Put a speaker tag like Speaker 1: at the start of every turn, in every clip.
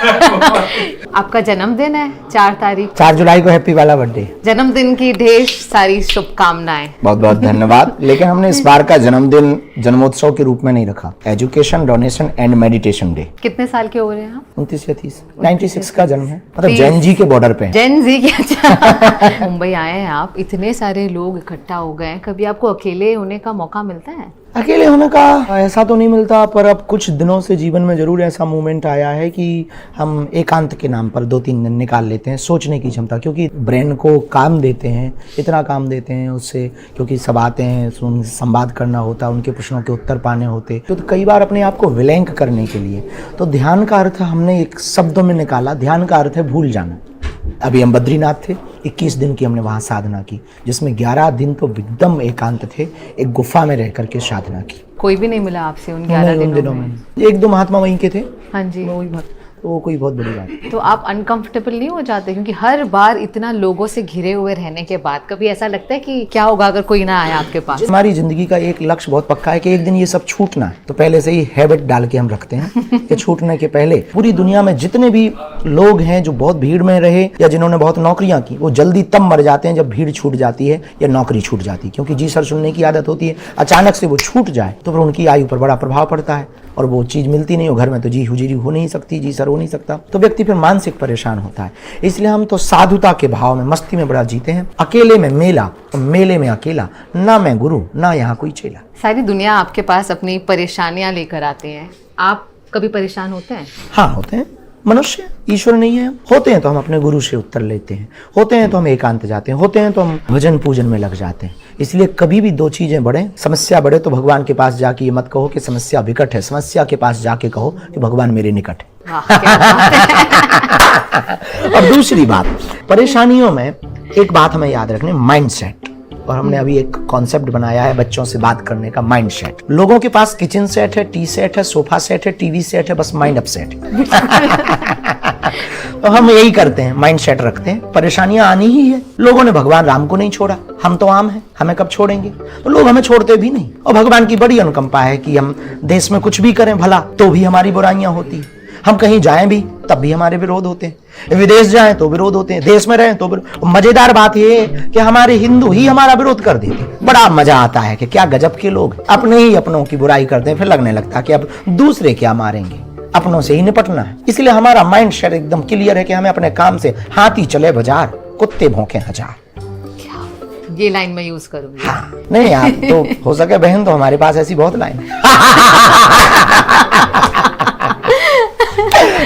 Speaker 1: आपका जन्मदिन है 4 तारीख,
Speaker 2: 4 जुलाई को हैप्पी वाला बर्थडे।
Speaker 1: जन्मदिन की ढेर सारी शुभकामनाएं।
Speaker 2: बहुत बहुत धन्यवाद। लेकिन हमने इस बार का जन्मदिन जन्मोत्सव के रूप में नहीं रखा, education, donation and meditation day.
Speaker 1: कितने साल के हो रहे हैं आप?
Speaker 2: 29 या 30, 96 का जन्म है, मतलब जैन जी के बॉर्डर पे है।
Speaker 1: जैन जी के। अच्छा। मुंबई आए हैं आप, इतने सारे लोग इकट्ठा हो गए, कभी आपको अकेले होने का मौका मिलता है?
Speaker 2: अकेले होने का ऐसा तो नहीं मिलता, पर अब कुछ दिनों से जीवन में जरूर ऐसा मोमेंट आया है कि हम एकांत के नाम पर 2-3 दिन निकाल लेते हैं सोचने की क्षमता, क्योंकि ब्रेन को काम देते हैं, इतना काम देते हैं उससे, क्योंकि सब आते हैं, संवाद करना होता है, उनके प्रश्नों के उत्तर पाने होते, तो कई बार अपने आप को विलैंक करने के लिए तो ध्यान का अर्थ हमने एक शब्दों में निकाला। ध्यान का अर्थ है भूल जाना। अभी हम बद्रीनाथ थे, 21 दिन की हमने वहाँ साधना की, जिसमें 11 दिन तो एकदम एकांत थे, एक गुफा में रह करके साधना की।
Speaker 1: कोई भी नहीं मिला आपसे उन 11 दिनों में?
Speaker 2: 1-2 महात्मा वहीं के थे।
Speaker 1: हाँ जी।
Speaker 2: वही बात, तो वो कोई बहुत बड़ी बात नहीं।
Speaker 1: तो आप अनकंफर्टेबल नहीं हो जाते, क्योंकि हर बार इतना लोगों से घिरे हुए रहने के बाद कभी ऐसा लगता है कि क्या होगा अगर कोई ना आया आपके पास?
Speaker 2: हमारी जिंदगी का एक लक्ष्य बहुत पक्का है कि एक दिन ये सब छूटना है, तो पहले से ही हैबिट डाल के हम रखते हैं कि छूटने के पहले पूरी दुनिया में जितने भी लोग हैं जो बहुत भीड़ में रहे या जिन्होंने बहुत नौकरियां की, वो जल्दी तब मर जाते हैं जब भीड़ छूट जाती है या नौकरी छूट जाती है, क्योंकि जी सर सुनने की आदत होती है। अचानक से वो छूट जाए तो फिर उनकी आयु पर बड़ा प्रभाव पड़ता है और वो चीज़ मिलती नहीं हो। घर में तो जी हुजीरी हो नहीं सकती, जी सर हो नहीं सकता, तो व्यक्ति फिर मानसिक परेशान होता है। इसलिए हम तो साधुता के भाव में, मस्ती में बड़ा जीते हैं। अकेले में मेला और मेले में अकेला, ना मैं गुरु ना यहाँ कोई चेला।
Speaker 1: सारी दुनिया आपके पास अपनी परेशानियां लेकर आते हैं, आप कभी परेशान होते हैं?
Speaker 2: हाँ होते हैं, मनुष्य, ईश्वर नहीं है। होते हैं तो हम अपने गुरु से उत्तर लेते हैं, होते हैं तो हम एकांत जाते हैं, होते हैं तो हम भजन पूजन में लग जाते हैं। इसलिए कभी भी 2 चीजें बढ़े, समस्या बढ़े तो भगवान के पास जाके ये मत कहो कि समस्या विकट है, समस्या के पास जाके कहो कि भगवान मेरे निकट है। और दूसरी बात, परेशानियों में एक बात हमें याद रखनी, माइंड सेट। और हमने अभी एक कॉन्सेप्ट बनाया है बच्चों से बात करने का, माइंड सेट। लोगों के पास किचन सेट है, टी सेट है, सोफा सेट है, टीवी सेट है, बस माइंड अपसेट है। तो हम यही करते हैं, माइंड सेट रखते हैं, परेशानियां आनी ही है। लोगों ने भगवान राम को नहीं छोड़ा, हम तो आम हैं, हमें कब छोड़ेंगे? तो लोग हमें छोड़ते भी नहीं। और भगवान की बड़ी अनुकंपा है कि हम देश में कुछ भी करें भला तो भी हमारी बुराइयां होती हैं, हम कहीं जाएं भी तब भी हमारे विरोध होते हैं, विदेश जाएं तो विरोध होते हैं, देश में रहें तो विरोध। मजेदार बात यह है कि हमारे हिंदू ही हमारा विरोध कर देते हैं। बड़ा मजा आता है कि क्या गजब के लोग अपने ही अपनों की बुराई करते हैं, फिर लगने लगता है कि अब दूसरे क्या मारेंगे, अपनों से ही निपटना है। इसलिए हमारा माइंड सेट एकदम क्लियर है कि हमें अपने काम से हाथी चले बाजार, कुत्ते भौंके हजार।
Speaker 1: ये लाइन मैं यूज करूंगी।
Speaker 2: हाँ, नहीं आप तो हो सके बहन, तो हमारे पास ऐसी बहुत लाइन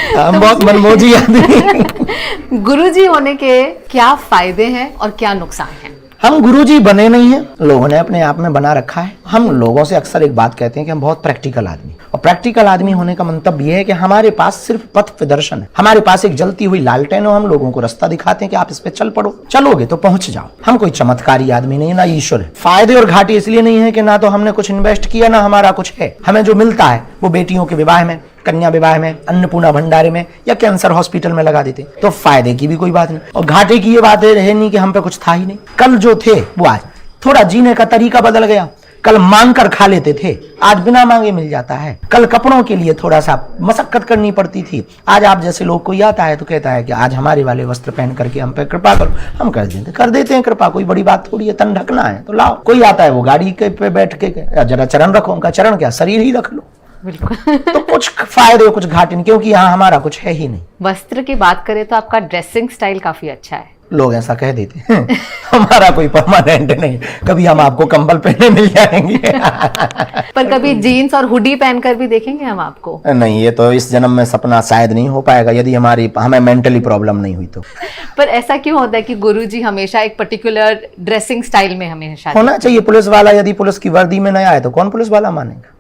Speaker 2: हम बहुत मनमोजी आदमी।
Speaker 1: गुरुजी होने के क्या फायदे हैं और क्या नुकसान हैं?
Speaker 2: हम गुरुजी बने नहीं हैं, लोगों ने अपने आप में बना रखा है। हम लोगों से अक्सर एक बात कहते हैं कि हम बहुत प्रैक्टिकल आदमी, और प्रैक्टिकल आदमी होने का मंतव्य यह है कि हमारे पास सिर्फ पथ प्रदर्शन है, हमारे पास एक जलती हुई लालटेन हो, हम लोगों को रास्ता दिखाते हैं कि आप इस पे चल पड़ो, चलोगे तो पहुंच जाओ। हम कोई चमत्कारी आदमी नहीं, ना ईश्वर है। फायदे और घाटे इसलिए नहीं है कि ना तो हमने कुछ इन्वेस्ट किया ना हमारा कुछ है। हमें जो मिलता है वो बेटियों के विवाह में, कन्या विवाह में, अन्नपूर्णा भंडारे में या कैंसर हॉस्पिटल में लगा देते, तो फायदे की भी कोई बात नहीं। और घाटे की ये बात है नहीं कि हम पे कुछ था ही नहीं। कल जो थे वो आज, थोड़ा जीने का तरीका बदल गया। कल मांग कर खा लेते थे, आज बिना मांगे मिल जाता है। कल कपड़ों के लिए थोड़ा सा मशक्कत करनी पड़ती थी, आज आप जैसे लोग कोई आता है तो कहता है कि आज हमारे वाले वस्त्र पहन करके हम पे कृपा करो, हम कर देते हैं कृपा। कोई बड़ी बात थोड़ी है, तन ढकना है तो लाओ। कोई आता है वो गाड़ी के पे बैठ के जरा चरण रखो, उनका चरण क्या, शरीर ही रख लो।
Speaker 1: बिल्कुल।
Speaker 2: तो कुछ फायदे कुछ घाटे नहीं, क्योंकि यहाँ हमारा कुछ है ही नहीं।
Speaker 1: वस्त्र की बात करें तो आपका ड्रेसिंग स्टाइल काफी अच्छा है,
Speaker 2: लोग ऐसा कह देते हैं। हमारा कोई परमानेंट नहीं, कभी हम आपको कंबल पहने मिल जाएंगे।
Speaker 1: पर कभी जीन्स और हुडी पहनकर भी देखेंगे हम आपको?
Speaker 2: नहीं, ये तो इस जन्म में सपना शायद नहीं हो पाएगा, यदि हमें मेंटली प्रॉब्लम नहीं हुई तो।
Speaker 1: पर ऐसा क्यों होता है कि गुरुजी हमेशा एक पर्टिकुलर ड्रेसिंग स्टाइल में हमेशा
Speaker 2: होना चाहिए? पुलिस वाला यदि पुलिस की वर्दी में नहीं आए तो कौन पुलिस वाला मानेगा?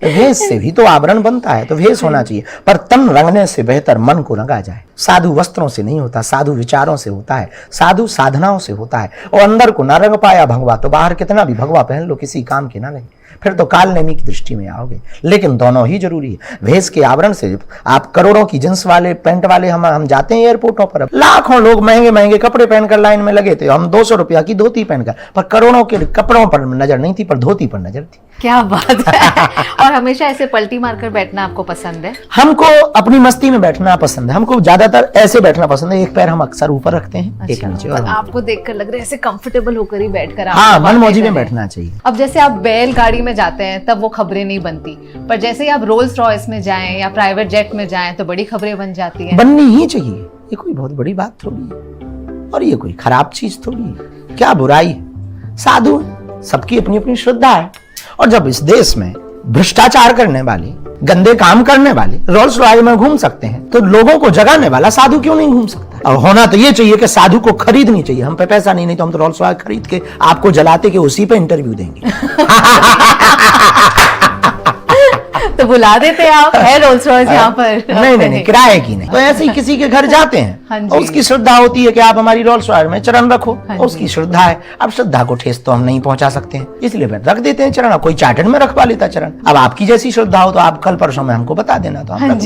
Speaker 2: वेश से भी तो आवरण बनता है, तो वेश होना चाहिए। पर तन रंगने से बेहतर मन को रंगा जाए। साधु वस्त्रों से नहीं होता, साधु विचारों से होता है, साधु साधनाओं से होता है। और अंदर को ना रंग पाया भगवा तो बाहर कितना भी भगवा पहन लो, किसी काम के ना लगे। फिर तो काल नेमी की दृष्टि में आओगे। लेकिन दोनों ही जरूरी है। भेष के आवरण से आप करोड़ों की जींस वाले पैंट वाले हम जाते हैं एयरपोर्टों पर, लाखों लोग महंगे महंगे कपड़े पहनकर लाइन में लगे थे, हम 200 रुपया की धोती पहनकर, पर करोड़ों के कपड़ों पर नजर नहीं थी, पर धोती पर नजर थी।
Speaker 1: क्या बात है। और हमेशा ऐसे पलटी मारकर बैठना आपको पसंद है?
Speaker 2: हमको अपनी मस्ती में बैठना पसंद है, हमको ज्यादातर ऐसे बैठना पसंद है। एक पैर हम अक्सर ऊपर रखते हैं, एक नीचे। और
Speaker 1: आपको देखकर लग रहा है ऐसे कंफर्टेबल होकर ही बैठकर
Speaker 2: हाँ, मनमौजी में बैठना चाहिए।
Speaker 1: अब जैसे आप बैलगाड़ी में जाते हैं तब वो खबरें नहीं बनती, पर जैसे ही आप रोल्स रॉयस में जाएं या प्राइवेट जेट में जाएं तो बड़ी खबरें बन जाती हैं।
Speaker 2: बननी ही चाहिए, ये कोई बहुत बड़ी बात थोड़ी है और ये कोई खराब चीज थोड़ी है। क्या बुराई है? साधु है, सबकी अपनी अपनी श्रद्धा है। और जब इस देश में भ्रष्टाचार करने वाले, गंदे काम करने वाले रोल्स रॉयल में घूम सकते हैं, तो लोगों को जगाने वाला साधु क्यों नहीं घूम सकता? और होना तो ये चाहिए कि साधु को खरीदनी चाहिए। हम पे पैसा नहीं तो हम तो रोल्स रॉयल खरीद के आपको जलाते के उसी पे इंटरव्यू देंगे।
Speaker 1: तो बुला देते आप, है रोल्स रॉयस यहाँ पर?
Speaker 2: नहीं, किराए की नहीं। तो ऐसे ही किसी के घर जाते हैं और उसकी श्रद्धा होती है कि आप हमारी रोल्स रॉयल में चरण रखो, उसकी श्रद्धा है। अब श्रद्धा को ठेस तो हम नहीं पहुंचा सकते हैं, इसलिए फिर रख देते हैं चरण। कोई चार्टर्ड में रखवा लेता चरण। अब आपकी जैसी श्रद्धा हो तो आप कल परसों में हमको बता देना, तो हम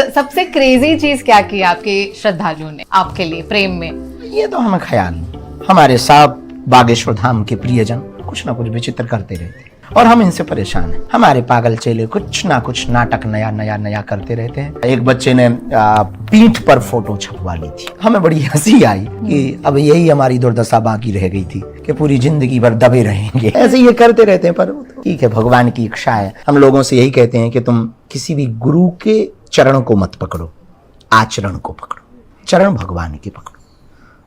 Speaker 1: सबसे क्रेजी चीज क्या की आपके श्रद्धालुओं ने आपके लिए प्रेम में?
Speaker 2: ये तो हमें ख्याल नहीं। हमारे साथ बागेश्वर धाम के प्रियजन कुछ ना कुछ विचित्र करते रहते और हम इनसे परेशान हैं। हमारे पागल चेले कुछ ना कुछ नाटक नया करते रहते हैं। एक बच्चे ने पीठ पर फोटो छपवा ली थी, हमें बड़ी हंसी आई कि अब यही हमारी दुर्दशा बाकी रह गई थी कि पूरी जिंदगी भर दबे रहेंगे। ऐसे ये करते रहते हैं, पर ठीक है, भगवान की इच्छा है। हम लोगों से यही कहते हैं कि तुम किसी भी गुरु के चरण को मत पकड़ो, आचरण को पकड़ो। चरण भगवान के पकड़ो,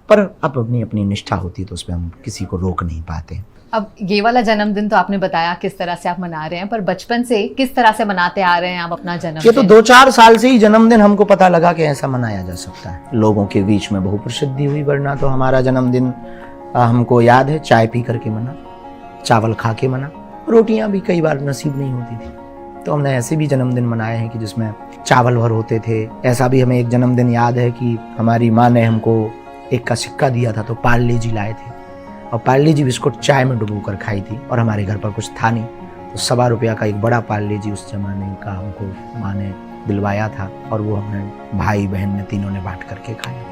Speaker 2: पर अब अपनी अपनी निष्ठा होती है तो उसमें हम किसी को रोक नहीं पाते।
Speaker 1: अब ये वाला जन्मदिन तो आपने बताया किस तरह से आप मना रहे हैं, पर बचपन से किस तरह से मनाते आ रहे हैं आप अपना जन्मदिन?
Speaker 2: ये तो 2-4 साल से ही जन्मदिन हमको पता लगा कि ऐसा मनाया जा सकता है। लोगों के बीच में बहुत प्रसिद्धि हुई, वरना तो हमारा जन्मदिन हमको याद है चाय पी करके मना, चावल खा के मना, रोटियां भी कई बार नसीब नहीं होती थी। तो हमने ऐसे भी जन्मदिन मनाए हैं कि जिसमें चावल भर होते थे। ऐसा भी हमें एक जन्मदिन याद है कि हमारी माँ ने हमको 1 का सिक्का दिया था, तो पार्ले जी लाए थे और पार्ले जी बिस्कुट चाय में डुबो कर खाई थी। और हमारे घर पर कुछ था नहीं, तो 1.25 रुपया का एक बड़ा पार्ले जी उस जमाने का हमको माँ ने दिलवाया था और वो हमने भाई बहन ने तीनों ने बांट करके खाया।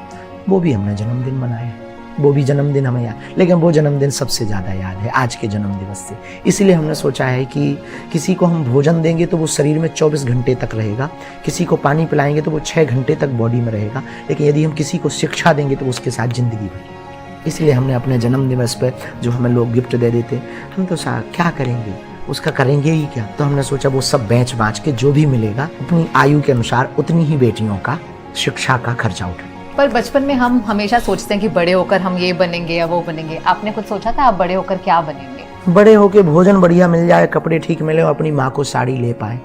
Speaker 2: वो भी हमने जन्मदिन मनाया, वो भी जन्मदिन हमें याद, लेकिन वो जन्मदिन सबसे ज़्यादा याद है आज के जन्मदिवस से। इसलिए हमने सोचा है कि किसी को हम भोजन देंगे तो वो शरीर में 24 घंटे तक रहेगा, किसी को पानी पिलाएंगे तो वो 6 घंटे तक बॉडी में रहेगा, लेकिन यदि हम किसी को शिक्षा देंगे तो उसके साथ जिंदगी भर। इसलिए हमने अपने जन्मदिवस पर जो हमें लोग गिफ्ट दे देते, हम तो क्या करेंगे, उसका करेंगे ही क्या। तो हमने सोचा वो सब बेच बाँच के जो भी मिलेगा अपनी आयु के अनुसार उतनी ही बेटियों का शिक्षा का खर्चा उठाए।
Speaker 1: पर बचपन में हम हमेशा सोचते हैं कि बड़े होकर हम ये बनेंगे या वो बनेंगे। आपने कुछ सोचा था आप बड़े होकर क्या बनेंगे?
Speaker 2: बड़े होकर भोजन बढ़िया मिल जाए, कपड़े ठीक मिले और अपनी माँ को साड़ी ले पाए,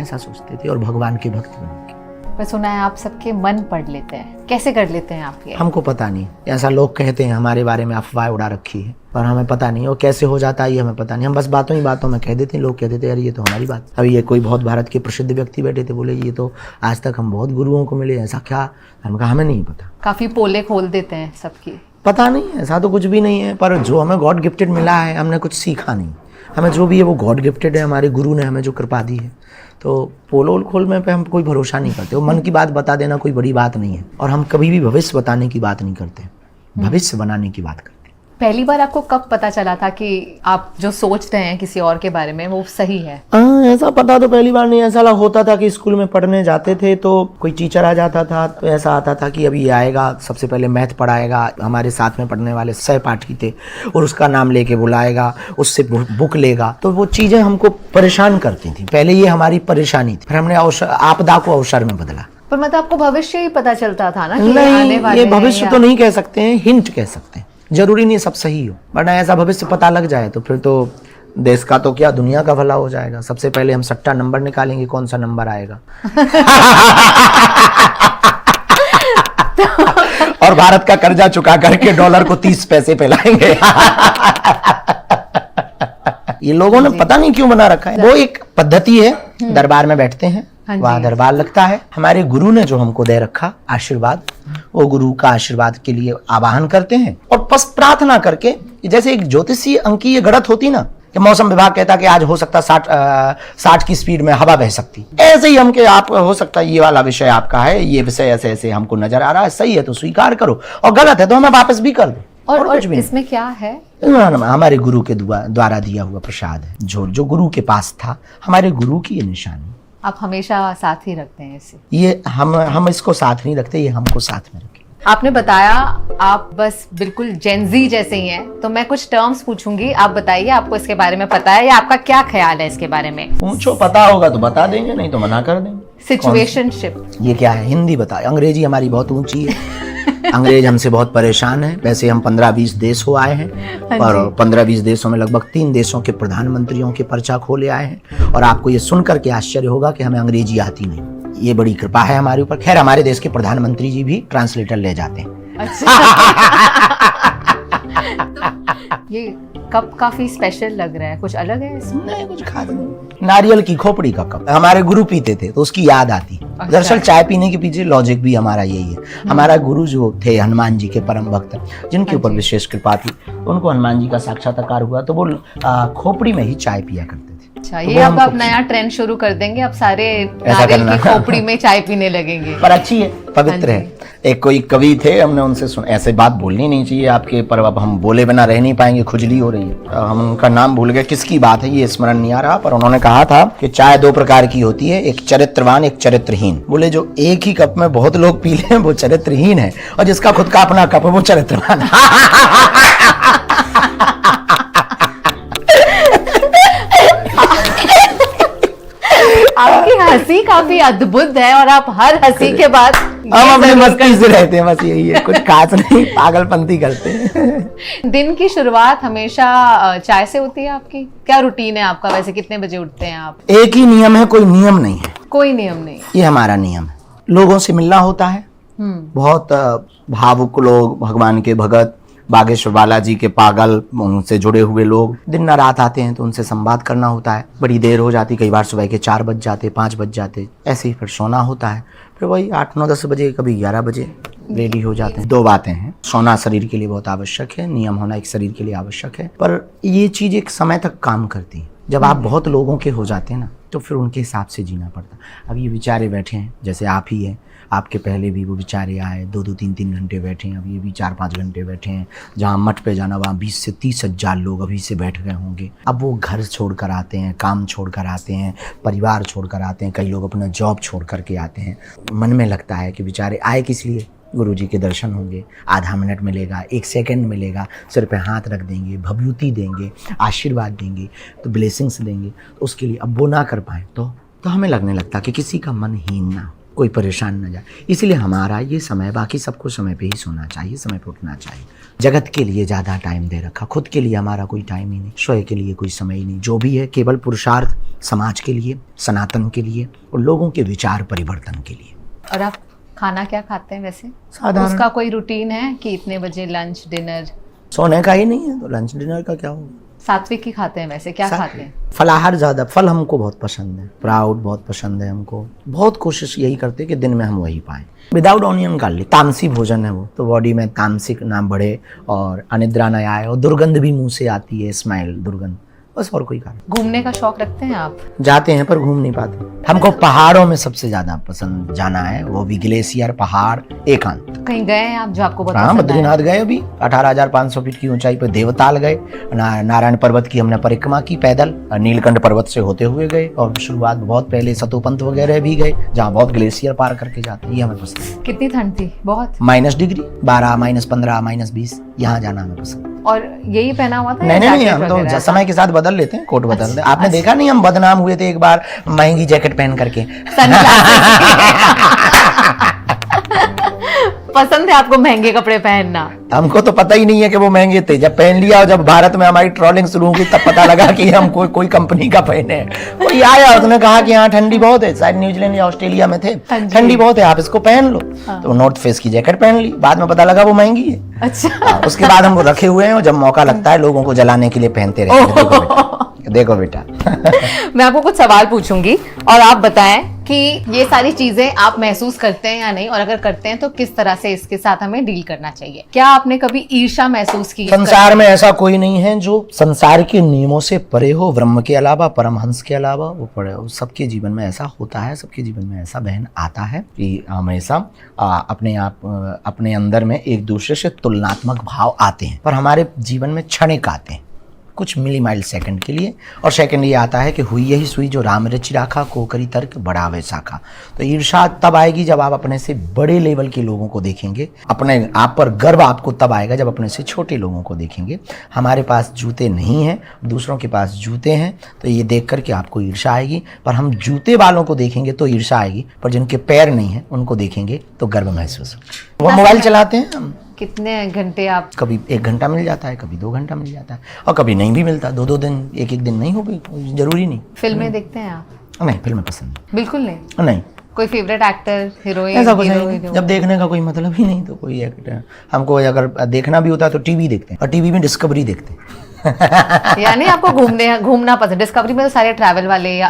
Speaker 2: ऐसा सोचते थे और भगवान के भक्त बनेंगे।
Speaker 1: पर सुना है आप सबके मन पढ़ लेते हैं, कैसे कर लेते हैं आप ये?
Speaker 2: हमको पता नहीं, ऐसा लोग कहते हैं, हमारे बारे में अफवाह उड़ा रखी है, पर हमें पता नहीं और कैसे हो जाता है ये हमें पता नहीं। हम बस बातों ही बातों में कह देते हैं, लोग कहते थे यार ये तो हमारी बात। अभी ये कोई बहुत भारत के प्रसिद्ध व्यक्ति बैठे थे, बोले ये तो आज तक हम बहुत गुरुओं को मिले, ऐसा क्या? हमने कहा हमें नहीं पता।
Speaker 1: काफी पोले खोल देते हैं सबकी।
Speaker 2: पता नहीं, ऐसा तो कुछ भी नहीं है, पर जो हमें गॉड गिफ्टेड मिला है हमने कुछ सीखा नहीं। हमें जो भी है वो गॉड गिफ्टेड है, हमारे गुरु ने हमें जो कृपा दी है। तो पोल खोल में पे हम कोई भरोसा नहीं करते। वो मन की बात बता देना कोई बड़ी बात नहीं है, और हम कभी भी भविष्य बताने की बात नहीं करते, भविष्य बनाने की बात करते।
Speaker 1: पहली बार आपको कब पता चला था कि आप जो सोच रहे हैं किसी और के बारे में वो सही है?
Speaker 2: ऐसा पता तो पहली बार नहीं, ऐसा होता था कि स्कूल में पढ़ने जाते थे तो कोई टीचर आ जाता था, तो ऐसा आता था कि अभी आएगा, सबसे पहले मैथ पढ़ाएगा, हमारे साथ में पढ़ने वाले सहपाठी थे और उसका नाम लेके बुलाएगा, उससे बुक लेगा। तो वो चीजें हमको परेशान करती थी। पहले ये हमारी परेशानी थी, फिर हमने आपदा को अवसर में बदला।
Speaker 1: पर मतलब आपको भविष्य ही पता चलता था ना कि
Speaker 2: नहीं,
Speaker 1: आने वाले
Speaker 2: ये भविष्य तो नहीं कह सकते हैं, हिंट कह सकते हैं। जरूरी नहीं सब सही हो, वरना ऐसा भविष्य पता लग जाए तो फिर तो देश का तो क्या दुनिया का भला हो जाएगा। सबसे पहले हम सट्टा नंबर निकालेंगे, कौन सा नंबर आएगा। और भारत का कर्जा चुका करके डॉलर को 30 पैसे पे लाएंगे। ये लोगों ने पता नहीं क्यों बना रखा है। वो एक पद्धति है, दरबार में बैठते हैं, वहाँ दरबार लगता है, हमारे गुरु ने जो हमको दे रखा आशीर्वाद, वो गुरु का आशीर्वाद के लिए आवाहन करते हैं और बस प्रार्थना करके, जैसे एक ज्योतिषीय अंकीय गणित होती ना, कि मौसम विभाग कहता कि आज हो सकता 60 की स्पीड में हवा बह सकती, ऐसे ही हम कि आप हो सकता ये वाला विषय आपका है, ये विषय ऐसे ऐसे हमको नजर आ रहा है, सही है तो स्वीकार करो और गलत है तो हमें वापस भी कर दो।
Speaker 1: और इसमें क्या है?
Speaker 2: हमारे गुरु के द्वारा दिया हुआ प्रसाद है, जो गुरु के पास था, हमारे गुरु की ये निशानी।
Speaker 1: आप हमेशा साथ ही रखते हैं इसे?
Speaker 2: ये हम इसको साथ नहीं रखते, ये हमको साथ में रखे।
Speaker 1: आपने बताया आप बस बिल्कुल जेनजी जैसे ही हैं, तो मैं कुछ टर्म्स पूछूंगी, आप बताइए आपको इसके बारे में पता है या आपका क्या ख्याल है इसके बारे में?
Speaker 2: पूछो, पता होगा तो बता देंगे, नहीं तो मना कर देंगे।
Speaker 1: सिचुएशनशिप
Speaker 2: ये क्या है? हिंदी बताए, अंग्रेजी हमारी बहुत ऊंची है। अंग्रेज हमसे बहुत परेशान है। वैसे हम 15-20 देश हो आए हैं और 15-20 देशों में लगभग 3 देशों के प्रधानमंत्रियों के पर्चा खोले आए हैं, और आपको ये सुनकर के आश्चर्य होगा कि हमें अंग्रेजी आती नहीं। ये बड़ी कृपा है हमारे ऊपर। खैर, हमारे देश के प्रधानमंत्री जी भी ट्रांसलेटर ले जाते हैं।
Speaker 1: अच्छा। ये कप काफी स्पेशल लग रहा है, कुछ अलग है इसमें?
Speaker 2: नहीं, कुछ खास नहीं। नारियल की खोपड़ी का कप हमारे गुरु पीते थे तो उसकी याद आती।
Speaker 1: अच्छा।
Speaker 2: दरअसल चाय पीने के पीछे लॉजिक भी हमारा यही है। हमारा गुरु जो थे हनुमान जी के परम भक्त, जिनके ऊपर विशेष कृपा थी, उनको हनुमान जी का साक्षात्कार हुआ तो वो खोपड़ी में ही चाय पिया करते थे।
Speaker 1: अच्छा, ये अब आप नया ट्रेंड शुरू कर देंगे, अब सारे नारियल की खोपड़ी में चाय पीने लगेंगे।
Speaker 2: पर अच्छी है, पवित्र है। एक कोई कवि थे, हमने उनसे सुना, ऐसे बात बोलनी नहीं चाहिए आपके, पर अब हम बोले बिना रह नहीं पाएंगे, खुजली हो रही है। हम उनका नाम भूल गए, किसकी बात है ये स्मरण नहीं आ रहा, पर उन्होंने कहा था कि चाय 2 प्रकार की होती है, एक चरित्रवान, एक चरित्रहीन। बोले जो एक ही कप में बहुत लोग पी ले वो चरित्रहीन है, और जिसका खुद का अपना कप है वो चरित्रवान।
Speaker 1: आपकी हंसी काफी अद्भुत है और आप हर हंसी के बाद
Speaker 2: हम अपनी मस्ती से रहते हैं, बस यही है, कुछ खास नहीं, पागलपंती करते हैं।
Speaker 1: दिन की शुरुआत हमेशा चाय से होती है आपकी? क्या रूटीन है आपका वैसे? कितने बजे उठते हैं आप?
Speaker 2: एक ही नियम है, कोई नियम नहीं है।
Speaker 1: कोई नियम नहीं?
Speaker 2: ये हमारा नियम है। लोगों से मिलना होता है, बहुत भावुक लोग, भगवान के भगत, बागेश्वर बालाजी के पागल, उनसे जुड़े हुए लोग दिन न रात आते हैं तो उनसे संवाद करना होता है। बड़ी देर हो जाती, कई बार सुबह के 4 बज जाते, 5 बज जाते, ऐसे ही फिर सोना होता है। फिर वही 8, 9, 10 बजे, कभी 11 बजे रेडी हो जाते हैं। 2 बातें हैं, सोना शरीर के लिए बहुत आवश्यक है, नियम होना एक शरीर के लिए आवश्यक है, पर ये चीज एक समय तक काम करती है। जब आप बहुत लोगों के हो जाते हैं ना, तो फिर उनके हिसाब से जीना पड़ता है। अब ये बेचारे बैठे हैं, जैसे आप ही हैं, आपके पहले भी वो बेचारे आए, 2-2, 3-3 घंटे बैठे हैं, अब ये भी 4-5 घंटे बैठे हैं। जहाँ मठ पे जाना वहाँ 20 से 30 हजार लोग अभी से बैठ गए होंगे। अब वो घर छोड़ कर आते हैं, काम छोड़ कर आते हैं, परिवार छोड़ कर आते हैं, कई लोग अपना जॉब छोड़ कर के आते हैं। मन में लगता है कि बेचारे आए किस लिए? गुरु जी के दर्शन होंगे, आधा मिनट मिलेगा, 1 सेकंड मिलेगा, सिर पे हाथ रख देंगे, भभूति देंगे, आशीर्वाद देंगे, तो ब्लेसिंग्स देंगे, तो उसके लिए अब वो ना कर पाए तो हमें लगने लगता कि किसी का मन हीन ना, कोई परेशान ना जाए। इसलिए हमारा ये समय, बाकी सबको समय पे ही सोना चाहिए, समय पे उठना चाहिए। जगत के लिए ज़्यादा टाइम दे रखा, खुद के लिए हमारा कोई टाइम ही नहीं, स्वयं के लिए कोई समय ही नहीं। जो भी है केवल पुरुषार्थ समाज के लिए, सनातन के लिए और लोगों के विचार परिवर्तन के लिए।
Speaker 1: और आप खाना क्या खाते हैं वैसे?
Speaker 2: साधारण।
Speaker 1: उसका कोई रूटीन है कि इतने बजे लंच डिनर?
Speaker 2: सोने का ही नहीं है तो लंच डिनर का क्या होगा?
Speaker 1: सात्विक ही खाते हैं वैसे? क्या खाते हैं?
Speaker 2: फलाहार ज़्यादा। फल हमको बहुत पसंद है, स्प्राउट बहुत पसंद है हमको। बहुत कोशिश यही करते हैं कि दिन में हम वही पाएं, विदाउट ऑनियन गार्लिक। तामसी भोजन है वो, तो बॉडी में तामसिक ना बढ़े और अनिद्रा न आए, और दुर्गंध भी मुंह से आती है, स्मेल, दुर्गंध, बस और कोई कारण।
Speaker 1: घूमने का शौक रखते हैं आप?
Speaker 2: जाते हैं पर घूम नहीं पाते। हमको पहाड़ों में सबसे ज्यादा पसंद जाना है, वो भी ग्लेशियर, पहाड़, एकांत।
Speaker 1: कहीं गए हैं आप जो आपको बहुत
Speaker 2: हाँ,
Speaker 1: पसंद आया?
Speaker 2: बद्रीनाथ गए, अभी 18,500 फीट की ऊंचाई पर देवताल गए, नारायण पर्वत की हमने परिक्रमा की पैदल, नीलकंठ पर्वत से होते हुए गए, और शुरुआत बहुत पहले सतोपंत वगैरह भी गए, जहाँ बहुत ग्लेशियर पार करके जाते हैं। ये हमें पसंद है।
Speaker 1: कितनी ठंड थी? बहुत?
Speaker 2: -डिग्री, -12, -15, -20, यहाँ जाना हमें पसंद।
Speaker 1: और यही पहना हुआ था?
Speaker 2: नहीं, हम तो समय के साथ बदल लेते हैं, कोट बदलते हैं। आपने देखा नहीं, हम बदनाम हुए थे एक बार महंगी जैकेट पहन करके।
Speaker 1: पसंद है आपको महंगे कपड़े पहनना?
Speaker 2: हमको तो पता ही नहीं है कि वो महंगे थे। जब पहन लिया और जब भारत में हमारी ट्रॉलिंग शुरू हुई तब पता लगा कि हम कोई कंपनी का पहने हैं। कोई आया, उसने कहा कि यहाँ ठंडी बहुत है, शायद न्यूजीलैंड या ऑस्ट्रेलिया में थे, ठंडी बहुत है, आप इसको पहन लो। तो नॉर्थ फेस की जैकेट पहन ली, बाद में पता लगा वो महंगी है।
Speaker 1: अच्छा।
Speaker 2: उसके बाद हम वो रखे हुए हैं और जब मौका लगता है लोगों को जलाने के लिए पहनते रहते हैं। देखो बेटा।
Speaker 1: मैं आपको कुछ सवाल पूछूंगी और आप बताएं कि ये सारी चीजें आप महसूस करते हैं या नहीं, और अगर करते हैं तो किस तरह से इसके साथ हमें डील करना चाहिए? क्या आपने कभी ईर्ष्या महसूस की?
Speaker 2: संसार में ऐसा कोई नहीं है जो संसार के नियमों से परे हो, ब्रह्म के अलावा, परमहंस के अलावा वो परे हो। सबके जीवन में ऐसा होता है, सबके जीवन में ऐसा बहन आता है कि हमेशा अपने अंदर में एक दूसरे से तुलनात्मक भाव आते हैं, पर हमारे जीवन में क्षणिक आते हैं, कुछ मिली माइल सेकंड के लिए। और सेकंड ये आता है कि हुई यही सुई जो राम रचि राखा, को करी तर्क बढ़ावे शाखा। तो ईर्षा तब आएगी जब आप अपने से बड़े लेवल के लोगों को देखेंगे, अपने आप पर गर्व आपको तब आएगा जब अपने से छोटे लोगों को देखेंगे। हमारे पास जूते नहीं हैं, दूसरों के पास जूते हैं, तो ये देख करके आपको ईर्षा आएगी। पर हम जूते वालों को देखेंगे तो ईर्षा आएगी, पर जिनके पैर नहीं है उनको देखेंगे तो गर्व महसूस होगा। वो मोबाइल चलाते हैं, हम
Speaker 1: कितने घंटे आप?
Speaker 2: कभी 1 घंटा मिल जाता है, कभी 2 घंटा मिल जाता है, और कभी नहीं भी मिलता, 2-2 दिन, 1-1 दिन नहीं हो गई, जरूरी नहीं।
Speaker 1: फिल्में देखते हैं आप?
Speaker 2: नहीं, फिल्में पसंद
Speaker 1: बिल्कुल नहीं।
Speaker 2: नहीं।
Speaker 1: कोई फेवरेट एक्टर, हीरोइन?
Speaker 2: ऐसा कुछ नहीं, जब देखने का कोई मतलब ही नहीं तो कोई एक्टर। हमको अगर देखना भी होता है तो टीवी देखते हैं, और टीवी में डिस्कवरी देखते हैं।
Speaker 1: यानी आपको घूमना पसंद? डिस्कवरी में तो सारे ट्रैवल वाले या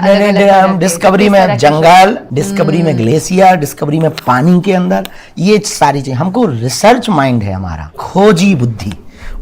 Speaker 2: हम डिस्कवरी में जंगल, डिस्कवरी में ग्लेशियर, डिस्कवरी में पानी के अंदर, ये सारी चीज। हमको रिसर्च माइंड है हमारा, खोजी बुद्धि,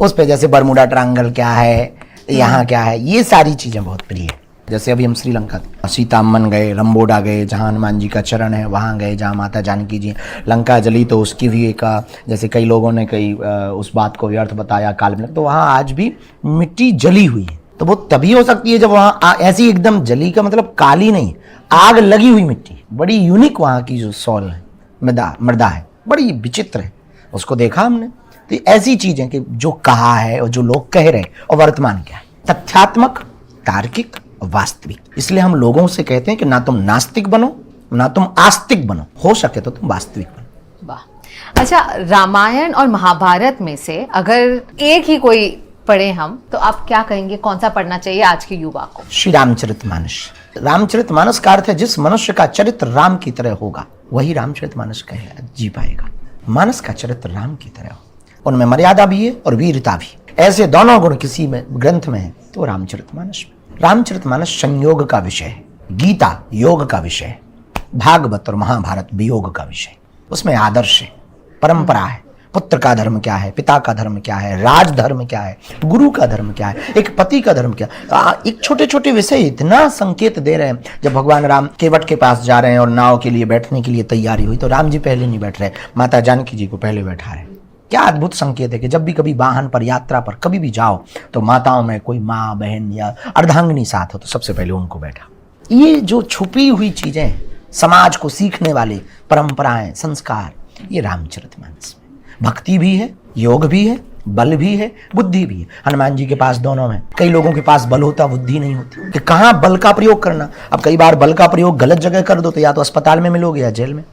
Speaker 2: उस पे जैसे बरमुडा ट्रायंगल क्या है, यहाँ क्या है, ये सारी चीजें बहुत प्रिय है। जैसे अभी हम श्रीलंका थे, सीतामन गए, रंबोडा गए, जहाँ हनुमान जी का चरण है वहाँ गए, जहाँ माता जानकी जी लंका जली तो उसकी भी एक, जैसे कई लोगों ने उस बात को व्यर्थ बताया काल में, तो वहाँ आज भी मिट्टी जली हुई है। तो वो तभी हो सकती है जब वहाँ ऐसी एकदम जली का मतलब काली नहीं, आग लगी हुई मिट्टी, बड़ी यूनिक वहाँ की जो सॉल है, मृदा है, बड़ी विचित्र है, उसको देखा हमने। तो ऐसी चीजें कि जो कहा है और जो लोग कह रहे हैं और वर्तमान क्या है, तथ्यात्मक, तार्किक, वास्तविक। इसलिए हम लोगों से कहते हैं कि ना तुम नास्तिक बनो, ना तुम आस्तिक बनो, हो सके तो तुम वास्तविक बनो।
Speaker 1: वाह। अच्छा, रामायण और महाभारत में से अगर एक ही कोई पढ़े हम, तो आप क्या कहेंगे, कौन सा पढ़ना चाहिए आज के युवा को? श्री
Speaker 2: रामचरितमानस। रामचरितमानस का अर्थ है जिस मनुष्य का चरित्र राम की तरह होगा वही रामचरितमानस का जी पाएगा। मानस का चरित्र राम की तरह हो, उनमें मर्यादा भी है और वीरता भी। ऐसे दोनों गुण किसी में ग्रंथ में है तो रामचरितमानस में। रामचरितमानस संयोग का विषय है, गीता योग का विषय है, भागवत और महाभारत वियोग का विषय। उसमें आदर्श है, परंपरा है, पुत्र का धर्म क्या है, पिता का धर्म क्या है, राज धर्म क्या है, गुरु का धर्म क्या है, एक पति का धर्म क्या है। एक छोटे छोटे विषय इतना संकेत दे रहे हैं। जब भगवान राम केवट के पास जा रहे हैं और नाव के लिए बैठने के लिए तैयारी हुई तो राम जी पहले नहीं बैठ रहे, माता जानकी जी को पहले बैठा रहे। क्या अद्भुत संकेत है कि जब भी कभी वाहन पर, यात्रा पर कभी भी जाओ तो माताओं में कोई माँ, बहन या अर्धांगिनी साथ हो तो सबसे पहले उनको बैठा। ये जो छुपी हुई चीजें, समाज को सीखने वाले परंपराएं, संस्कार, ये रामचरितमानस में भक्ति भी है, योग भी है, बल भी है, बुद्धि भी है। हनुमान जी के पास दोनों में। कई लोगों के पास बल होता, बुद्धि नहीं होती, कि कहाँ बल का प्रयोग करना। अब कई बार बल का प्रयोग गलत जगह कर दो तो या तो अस्पताल में मिलोगे या जेल में।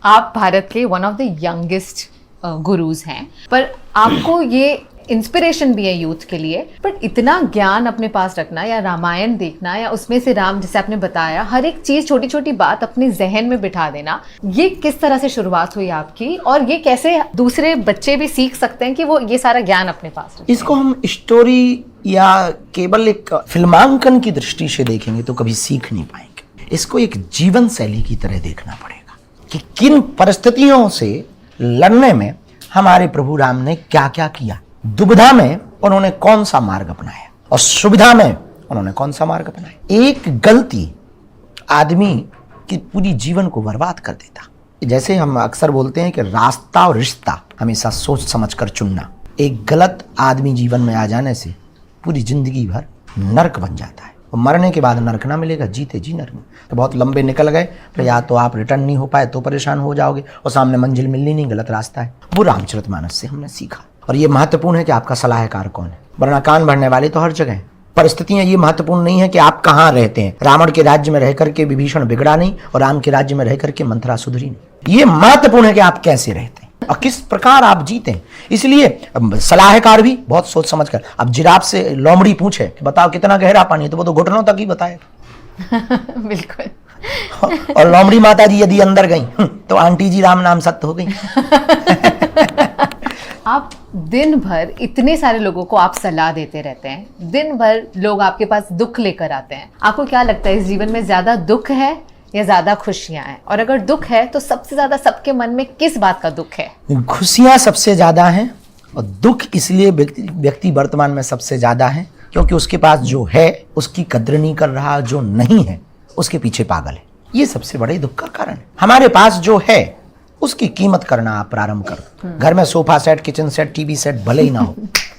Speaker 1: आप भारत के one of the youngest gurus हैं, पर आपको ये इंस्पिरेशन भी है यूथ के लिए, पर इतना ज्ञान अपने पास रखना या रामायण देखना या उसमें से राम, जैसे आपने बताया, हर एक चीज, छोटी छोटी बात अपने जहन में बिठा देना, ये किस तरह से शुरुआत हुई आपकी, और ये कैसे दूसरे बच्चे भी सीख सकते हैं कि वो ये सारा ज्ञान अपने पास रखें?
Speaker 2: इसको हम स्टोरी या केवल एक फिल्मांकन की दृष्टि से देखेंगे तो कभी सीख नहीं पाएंगे। इसको एक जीवन शैली की तरह देखना पड़ेगा कि किन परिस्थितियों से लड़ने में हमारे प्रभु राम ने क्या क्या किया। दुविधा में उन्होंने कौन सा मार्ग अपनाया और सुविधा में उन्होंने कौन सा मार्ग अपनाया। एक गलती आदमी की पूरी जीवन को बर्बाद कर देता। जैसे हम अक्सर बोलते हैं कि रास्ता और रिश्ता हमेशा सोच समझ कर चुनना। एक गलत आदमी जीवन में आ जाने से पूरी जिंदगी भर नरक बन जाता है, और मरने के बाद नरक ना मिलेगा, जीते जी नरक में। तो बहुत लंबे निकल गए, फिर या तो आप रिटर्न नहीं हो पाए तो परेशान हो जाओगे, और सामने मंजिल मिलनी नहीं, गलत रास्ता है। वो रामचरितमानस से हमने सीखा। और ये महत्वपूर्ण है कि आपका सलाहकार कौन है, वरना कान भरने वाले तो हर जगह हैं। परिस्थितियां ये महत्वपूर्ण नहीं है कि आप कहाँ रहते हैं। रावण के राज्य में रह करके विभीषण बिगड़ा नहीं, और राम के राज्य में रह करके मंथरा सुधरी नहीं। ये महत्वपूर्ण है कि आप कैसे रहते हैं और किस प्रकार आप जीते हैं। इसलिए सलाहकार भी बहुत सोच समझ कर। अब जिराफ से लोमड़ी पूछे कि बताओ कितना गहरा पानी है, तो वो तो घुटनों तक ही बताएगा।
Speaker 1: बिल्कुल।
Speaker 2: और लोमड़ी माता जी यदि अंदर गई तो आंटी जी राम नाम सत्य हो गई।
Speaker 1: आप दिन भर इतने सारे लोगों को आप सलाह देते रहते हैं, दिन भर लोग आपके पास दुख लेकर आते हैं, आपको क्या लगता है इस जीवन में ज्यादा दुख है या ज्यादा खुशियां हैं? और अगर दुख है तो सबसे ज्यादा सबके मन में किस बात का दुख है?
Speaker 2: खुशियां सबसे ज्यादा हैं और दुख इसलिए व्यक्ति वर्तमान में सबसे ज्यादा है क्योंकि उसके पास जो है उसकी कद्र नहीं कर रहा, जो नहीं है उसके पीछे पागल है। ये सबसे बड़े दुख का कारण है। हमारे पास जो है उसकी कीमत करना आप प्रारंभ करो। घर में sofa set, kitchen set, TV set भले ही ना हो,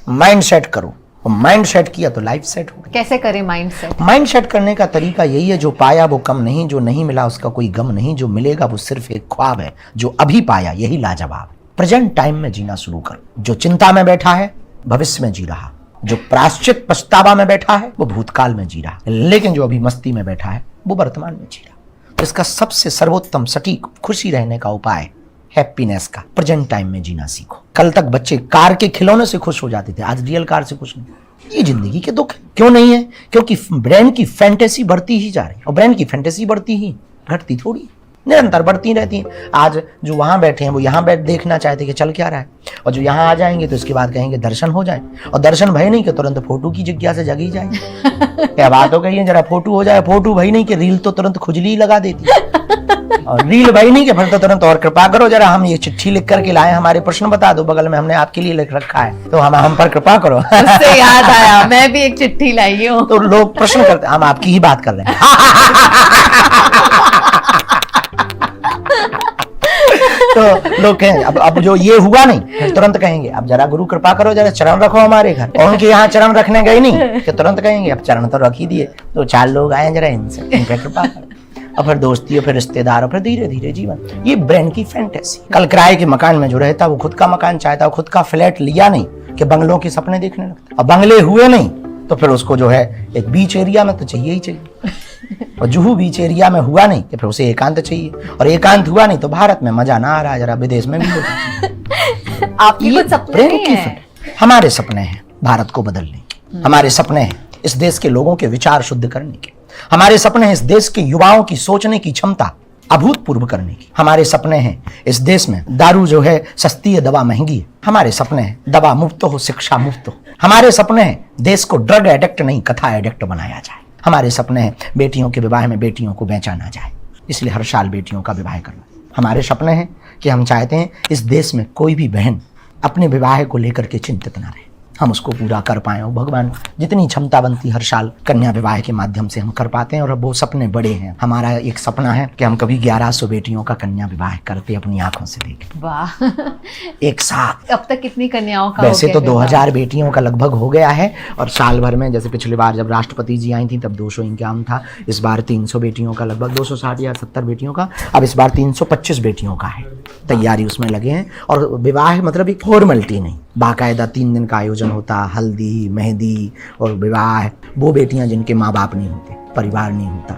Speaker 2: माइंड सेट करो। माइंड सेट किया तो लाइफ सेट हो।
Speaker 1: कैसे करें माइंड सेट?
Speaker 2: माइंड सेट करने का तरीका यही है, जो पाया वो कम नहीं, जो नहीं मिला उसका कोई गम नहीं, जो मिलेगा वो सिर्फ एक ख्वाब है, जो अभी पाया यही लाजवाब है। प्रेजेंट टाइम में जीना शुरू करो। जो चिंता में बैठा है भविष्य में जी रहा, जो प्रायश्चित पछतावा में बैठा है वो भूतकाल में जी रहा, लेकिन जो अभी मस्ती में बैठा है वो वर्तमान में जी रहा। तो इसका सबसे सर्वोत्तम सटीक खुशी रहने का उपाय हैप्पीनेस का, प्रेजेंट टाइम में जीना सीखो। कल तक बच्चे कार के खिलौने से खुश हो जाते थे, आज रियल कार से खुश नहीं। ये जिंदगी के दुख है। क्यों नहीं है? क्योंकि ब्रेन की फैंटेसी बढ़ती ही जा रही है और ब्रेन की फैंटेसी बढ़ती ही, घटती थोड़ी, निरंतर बढ़ती रहती है। आज जो वहां बैठे हैं वो यहाँ बैठ देखना चाहते कि चल क्या रहा है, और जो यहाँ आ जाएंगे तो इसके बाद कहेंगे दर्शन हो जाए, और दर्शन भय नहीं कि तुरंत फोटो की जिज्ञासा जगी जाए। क्या बात हो गई है, जरा फोटो हो जाए, फोटो भई नहीं कि रील तो तुरंत खुजली लगा देती है, और रील भई नहीं कि फिर तो तुरंत और कृपा करो जरा हम ये चिट्ठी लिख करके लाए, हमारे प्रश्न बता दो, बगल में हमने आपके लिए लिख रखा है तो हम पर कृपा करो।
Speaker 1: उससे याद आया, मैं भी एक चिट्ठी लाई हूँ।
Speaker 2: तो लोग प्रश्न करते, हम आपकी ही बात कर रहे हैं। तो लोग कहेंगे अब जो ये हुआ नहीं, फिर तुरंत कहेंगे अब जरा गुरु कृपा करो, जरा चरण रखो हमारे घर, और उनके यहाँ चरण रखने गए नहीं कि तुरंत कहेंगे अब चरण तो रख ही दिए, तो 4 लोग आए जरा इनसे इन पे कृपा करो, और फिर दोस्ती, और फिर रिश्तेदार, और फिर धीरे धीरे जीवन। ये ब्रेन की फैंटेसी। कल किराए के मकान में जो रहता वो खुद का मकान चाहता, खुद का फ्लैट लिया नहीं कि बंगलों के सपने देखने लगता, और बंगले हुए नहीं तो फिर उसको जो है एक बीच एरिया में तो चाहिए ही चाहिए, और जुहू बीच एरिया में हुआ नहीं कि फिर उसे एकांत चाहिए, और एकांत हुआ नहीं तो भारत में मजा ना आ रहा, जरा विदेश में भी होता।
Speaker 1: आपके कुछ सपने हैं?
Speaker 2: हमारे सपने हैं भारत को बदलने के, हमारे सपने हैं इस देश के लोगों के विचार शुद्ध करने के, हमारे सपने हैं इस देश के युवाओं की सोचने की क्षमता अभूतपूर्व करने की, हमारे सपने हैं इस देश में दारू जो है सस्ती है, दवा महंगी है, हमारे सपने हैं दवा मुफ्त हो, शिक्षा मुफ्त हो, हमारे सपने हैं देश को ड्रग एडिक्ट नहीं कथा एडिक्ट बनाया जाए, हमारे सपने हैं बेटियों के विवाह में बेटियों को बेचा ना जाए, इसलिए हर साल बेटियों का विवाह करना। हमारे सपने हैं कि हम चाहते हैं इस देश में कोई भी बहन अपने विवाह को लेकर के चिंतित ना रहे, हम उसको पूरा कर पाए। और भगवान जितनी क्षमता बनती हर साल कन्या विवाह के माध्यम से हम कर पाते हैं, और अब वो सपने बड़े हैं। हमारा एक सपना है कि हम कभी 1100 बेटियों का कन्या विवाह करते अपनी आंखों से देखें।
Speaker 1: वाह।
Speaker 2: एक साथ।
Speaker 1: अब तक कितनी कन्याओं का?
Speaker 2: वैसे तो 2000 बेटियों का लगभग हो गया है, और साल भर में जैसे पिछली बार जब राष्ट्रपति जी आई थी तब 251 था, इस बार 300 बेटियों का, लगभग 260 या 70 बेटियों का, अब इस बार 325 बेटियों का है। तैयारी उसमें लगे हैं, और विवाह मतलब एक फॉर्मेलिटी नहीं, बाकायदा 3 दिन का आयोजन होता, हल्दी, मेहंदी और विवाह। वो बेटियां जिनके माँ बाप नहीं होते, परिवार नहीं होता,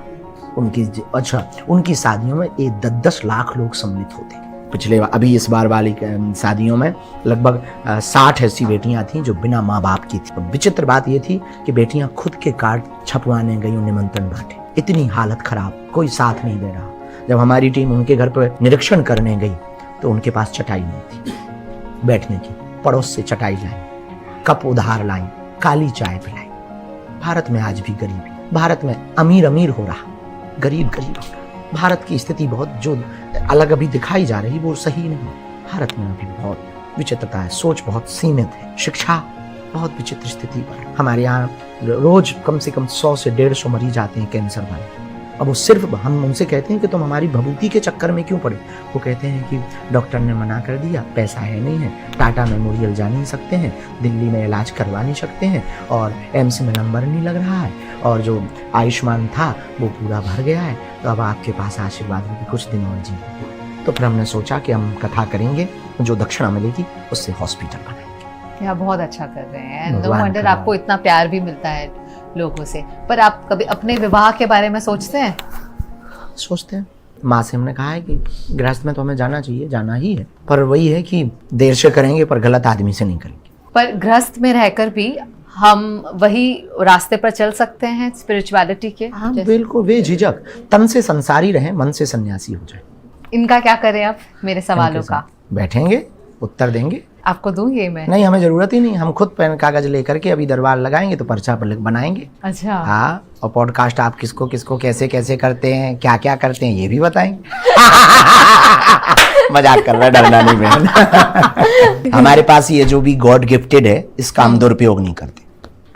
Speaker 2: उनकी शादियों में 10-10 लाख लोग सम्मिलित होते। पिछले अभी इस बार वाली शादियों में लगभग 60 ऐसी बेटियां थीं जो बिना माँ बाप की थी। विचित्र बात ये थी कि बेटियां खुद के कार्ड छपवाने गई, निमंत्रण बांटे, इतनी हालत खराब, कोई साथ नहीं दे रहा। जब हमारी टीम उनके घर पर निरीक्षण करने गई तो उनके पास चटाई नहीं थी बैठने की, पड़ोस से चटाई लाई, कप उधार लाई, काली चाय पिलाई। भारत में आज भी गरीबी, भारत में अमीर अमीर हो रहा, गरीब गरीब हो रहा। भारत की स्थिति बहुत जो अलग अभी दिखाई जा रही वो सही नहीं। भारत में अभी बहुत विचित्रता है, सोच बहुत सीमित है, शिक्षा बहुत विचित्र स्थिति पर। हमारे यहाँ रोज कम से कम 100 से 150 मरीज आते हैं कैंसर वाले। अब वो सिर्फ हम उनसे कहते हैं कि तुम हमारी भभूति के चक्कर में क्यों पड़े, वो कहते हैं कि डॉक्टर ने मना कर दिया, पैसा है नहीं है, टाटा मेमोरियल जा नहीं सकते हैं, दिल्ली में इलाज करवा नहीं सकते हैं, और एम्स में नंबर नहीं लग रहा है, और जो आयुष्मान था वो पूरा भर गया है, तो अब आपके पास आशीर्वाद है कि कुछ दिन और जी। तो फिर हमने सोचा कि हम कथा करेंगे, जो दक्षिणा मिलेगी उससे हॉस्पिटल बनाएंगे।
Speaker 1: आप बहुत अच्छा कर रहे हैं, नो वंडर आपको इतना प्यार भी मिलता है लोगों से। पर आप कभी अपने विवाह के बारे में सोचते हैं?
Speaker 2: सोचते हैं। माँ से हमने कहा है कि गृहस्थ में तो हमें जाना चाहिए, जाना ही है, पर वही है कि देर से करेंगे पर गलत आदमी से नहीं करेंगे।
Speaker 1: पर गृहस्थ में रहकर भी हम वही रास्ते पर चल सकते हैं स्पिरिचुअलिटी के?
Speaker 2: हाँ बिल्कुल, बेझिझक, तन से संसारी रहे, मन से सन्यासी हो जाए।
Speaker 1: इनका क्या करें अब मेरे सवालों का?
Speaker 2: बैठेंगे, उत्तर देंगे,
Speaker 1: आपको दूं ये मैं?
Speaker 2: नहीं, हमें जरूरत ही नहीं, हम खुद पेन कागज लेकर के अभी दरबार लगाएंगे तो पर्चा पर बनाएंगे।
Speaker 1: अच्छा।
Speaker 2: हाँ, और पॉडकास्ट आप किसको किसको कैसे कैसे करते हैं, क्या क्या करते हैं, ये भी बताएंगे। मजाक कर रहा है, डरना नहीं बहन। हमारे पास ये जो भी गॉड गिफ्टेड है, इसका हम दुरुपयोग नहीं करते,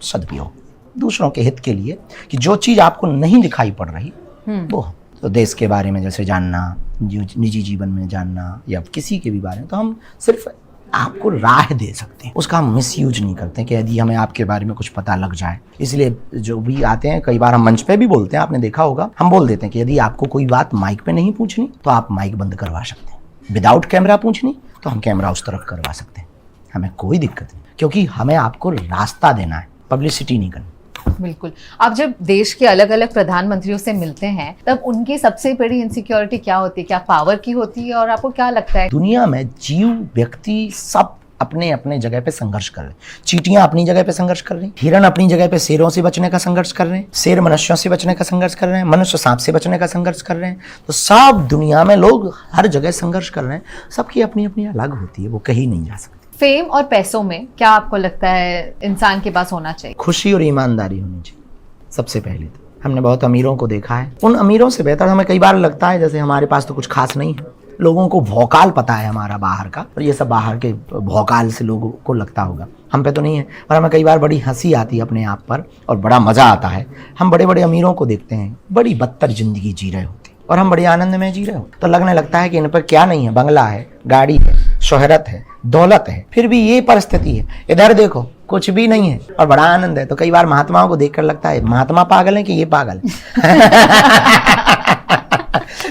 Speaker 2: सदुपयोग दूसरों के हित के लिए, कि जो चीज आपको नहीं दिखाई पड़ रही वो, तो देश के बारे में जैसे जानना, निजी जीवन में जानना, या किसी के भी बारे में, तो हम सिर्फ आपको राह दे सकते हैं, उसका हम मिसयूज नहीं करते कि यदि हमें आपके बारे में कुछ पता लग जाए। इसलिए जो भी आते हैं, कई बार हम मंच पे भी बोलते हैं, आपने देखा होगा, हम बोल देते हैं कि यदि आपको कोई बात माइक पे नहीं पूछनी तो आप माइक बंद करवा सकते हैं, विदाउट कैमरा पूछनी तो हम कैमरा उस तरफ करवा सकते हैं, हमें कोई दिक्कत नहीं, क्योंकि हमें आपको रास्ता देना है, पब्लिसिटी नहीं करनी।
Speaker 1: बिल्कुल। आप जब देश के अलग अलग प्रधानमंत्रियों से मिलते हैं तब उनकी सबसे बड़ी इनसिक्योरिटी क्या होती है? क्या पावर की होती है, और आपको क्या लगता है?
Speaker 2: दुनिया में जीव, व्यक्ति सब अपने अपने जगह पे संघर्ष कर रहे हैं। चींटियां अपनी जगह पे संघर्ष कर रही हैं, हिरण अपनी जगह पे शेरों से बचने का संघर्ष कर रहे हैं, शेर मनुष्यों से बचने का संघर्ष कर रहे हैं, मनुष्य सांप से बचने का संघर्ष कर रहे हैं। तो सब दुनिया में लोग हर जगह संघर्ष कर रहे हैं, सबकी अपनी अपनी अलग होती है, वो कहीं नहीं जा सकती।
Speaker 1: फेम और पैसों में क्या आपको लगता है इंसान के पास होना चाहिए?
Speaker 2: खुशी और ईमानदारी होनी चाहिए सबसे पहले। तो हमने बहुत अमीरों को देखा है, उन अमीरों से बेहतर हमें कई बार लगता है जैसे हमारे पास तो कुछ खास नहीं है, लोगों को भौकाल पता है हमारा बाहर का, और ये सब बाहर के भौकाल से लोगों को लगता होगा, हम पे तो नहीं है। पर हमें कई बार बड़ी हंसी आती है अपने आप पर और बड़ा मजा आता है। हम बड़े बड़े अमीरों को देखते हैं, बड़ी बदतर जिंदगी जी रहे होते और हम बड़े आनंद में जी रहे होते, तो लगने लगता है कि इन पर क्या नहीं है, बंगला है, गाड़ी है, शोहरत है, दौलत है, फिर भी ये परिस्थिति है, इधर देखो कुछ भी नहीं है और बड़ा आनंद है। तो कई बार महात्माओं को देखकर लगता है महात्मा पागल है कि ये पागल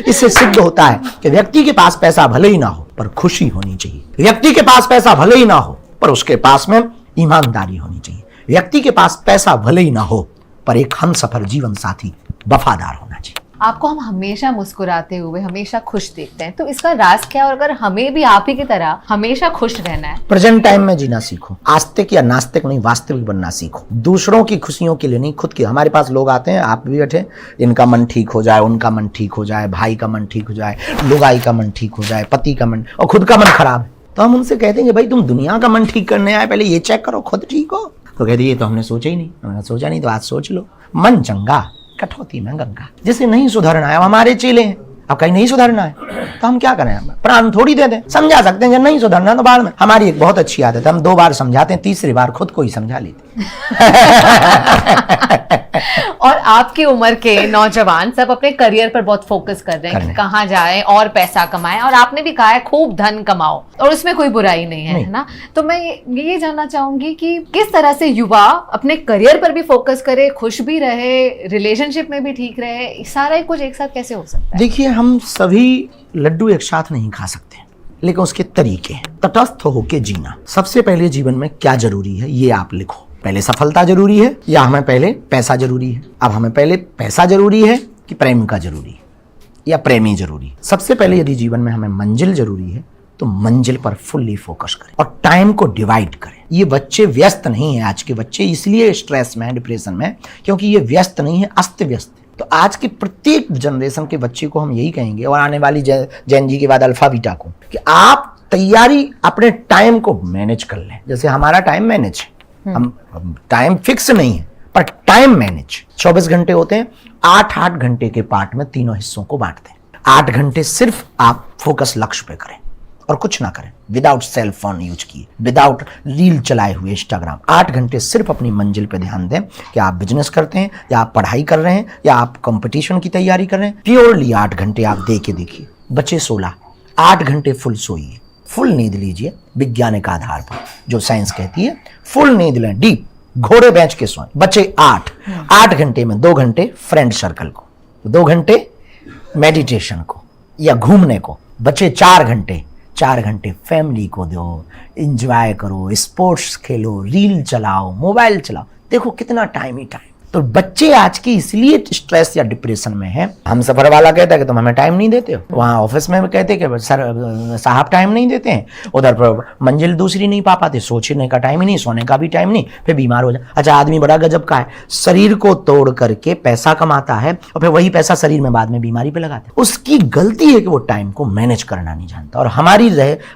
Speaker 2: इससे सिद्ध होता है कि व्यक्ति के पास पैसा भले ही ना हो पर खुशी होनी चाहिए, व्यक्ति के पास पैसा भले ही ना हो पर उसके पास में ईमानदारी होनी चाहिए, व्यक्ति के पास पैसा भले ही ना हो पर एक हमसफर जीवन साथी वफादार होना चाहिए।
Speaker 1: आपको हम हमेशा मुस्कुराते हुए, हमेशा खुश देखते हैं, तो इसका राज क्या है? और अगर हमें भी आप ही की तरह हमेशा खुश रहना है,
Speaker 2: प्रेजेंट टाइम में जीना सीखो, आस्तिक या नास्तिक नहीं, वास्तविक बनना सीखो, दूसरों की खुशियों के लिए नहीं, खुद की। हमारे पास लोग आते हैं, आप भी बैठे, इनका मन ठीक हो जाए, उनका मन ठीक हो जाए, भाई का मन ठीक हो जाए, लुगाई का मन ठीक हो जाए, पति का मन, और खुद का मन खराब है, तो हम उनसे कहते हैं भाई तुम दुनिया का मन ठीक करने आए, पहले ये चेक करो खुद ठीक हो। तो कहते ये तो हमने सोचा ही नहीं। हमने सोचा नहीं तो आज सोच लो। मन चंगा कठौती में गंगा, जिसे नहीं सुधरना है हमारे चेले हैं। अब कहीं नहीं सुधरना है तो हम क्या करें, प्राण थोड़ी दे दें। समझा सकते हैं, जब नहीं सुधरना तो बाद में। हमारी एक बहुत अच्छी आदत है, हम 2 बार समझाते हैं, तीसरी बार खुद को ही समझा लेते
Speaker 1: और आपकी उम्र के नौजवान सब अपने करियर पर बहुत फोकस कर रहे हैं कि कहाँ जाएं और पैसा कमाएं, और आपने भी कहा है खूब धन कमाओ, और उसमें कोई बुराई नहीं है, है ना? तो मैं ये जानना चाहूंगी कि किस तरह से युवा अपने करियर पर भी फोकस करे, खुश भी रहे, रिलेशनशिप में भी ठीक रहे, सारा कुछ एक साथ कैसे हो सकता है?
Speaker 2: देखिए, हम सभी लड्डू एक साथ नहीं खा सकते, लेकिन उसके तरीके हैं। तटस्थ होके जीना। सबसे पहले जीवन में क्या जरूरी है ये आप लिखो। पहले सफलता जरूरी है या हमें पहले पैसा जरूरी है? अब हमें पहले पैसा जरूरी है कि प्रेमिका जरूरी है या प्रेमी जरूरी? सबसे पहले यदि जीवन में हमें मंजिल जरूरी है तो मंजिल पर फुल्ली फोकस करें और टाइम को डिवाइड करें। ये बच्चे व्यस्त नहीं है, आज के बच्चे इसलिए स्ट्रेस में, डिप्रेशन में, क्योंकि ये व्यस्त नहीं है, अस्त व्यस्त है। तो आज के प्रत्येक जनरेशन के बच्चे को हम यही कहेंगे, और आने वाली जेन जी के बाद अल्फा बीटा को, कि आप तैयारी अपने टाइम को मैनेज कर लें। जैसे हमारा टाइम मैनेज है, हम टाइम फिक्स नहीं है पर टाइम मैनेज। 24 घंटे होते हैं, 8-8 घंटे के पार्ट में तीनों हिस्सों को बांटते हैं। 8 घंटे सिर्फ आप फोकस लक्ष्य पे करें और कुछ ना करें, विदाउट सेल फोन यूज किए, विदाउट रील चलाए हुए इंस्टाग्राम। 8 घंटे सिर्फ अपनी मंजिल पे ध्यान दें कि आप बिजनेस करते हैं या आप पढ़ाई कर रहे हैं या आप कंपटीशन की तैयारी कर रहे हैं। प्योरली 8 घंटे आप दे के देखिए। बचे 16, 8 घंटे फुल सोइए, फुल नींद लीजिए। वैज्ञानिक आधार पर जो साइंस कहती है फुल नींद लें, डीप घोड़े बेंच के सोएं। बचे 8 घंटे में 2 घंटे फ्रेंड सर्कल को, 2 घंटे मेडिटेशन को या घूमने को। बचे 4 घंटे फैमिली को दो, एंजॉय करो, स्पोर्ट्स खेलो, रील चलाओ, मोबाइल चलाओ। देखो कितना टाइम ही टाइम। तो बच्चे आज की इसलिए स्ट्रेस या डिप्रेशन में है। हम सफर वाला कहता है कि तुम हमें टाइम नहीं देते हो, वहाँ ऑफिस में कहते हैं कि सर साहब टाइम नहीं देते हैं, उधर पर मंजिल दूसरी नहीं पा पाते, सोचने का टाइम ही नहीं, सोने का भी टाइम नहीं, फिर बीमार हो जाए। अच्छा, आदमी बड़ा गजब का है, शरीर को तोड़ करके पैसा कमाता है और फिर वही पैसा शरीर में बाद में बीमारी पे लगाता है। उसकी गलती है कि वो टाइम को मैनेज करना नहीं जानता, और हमारी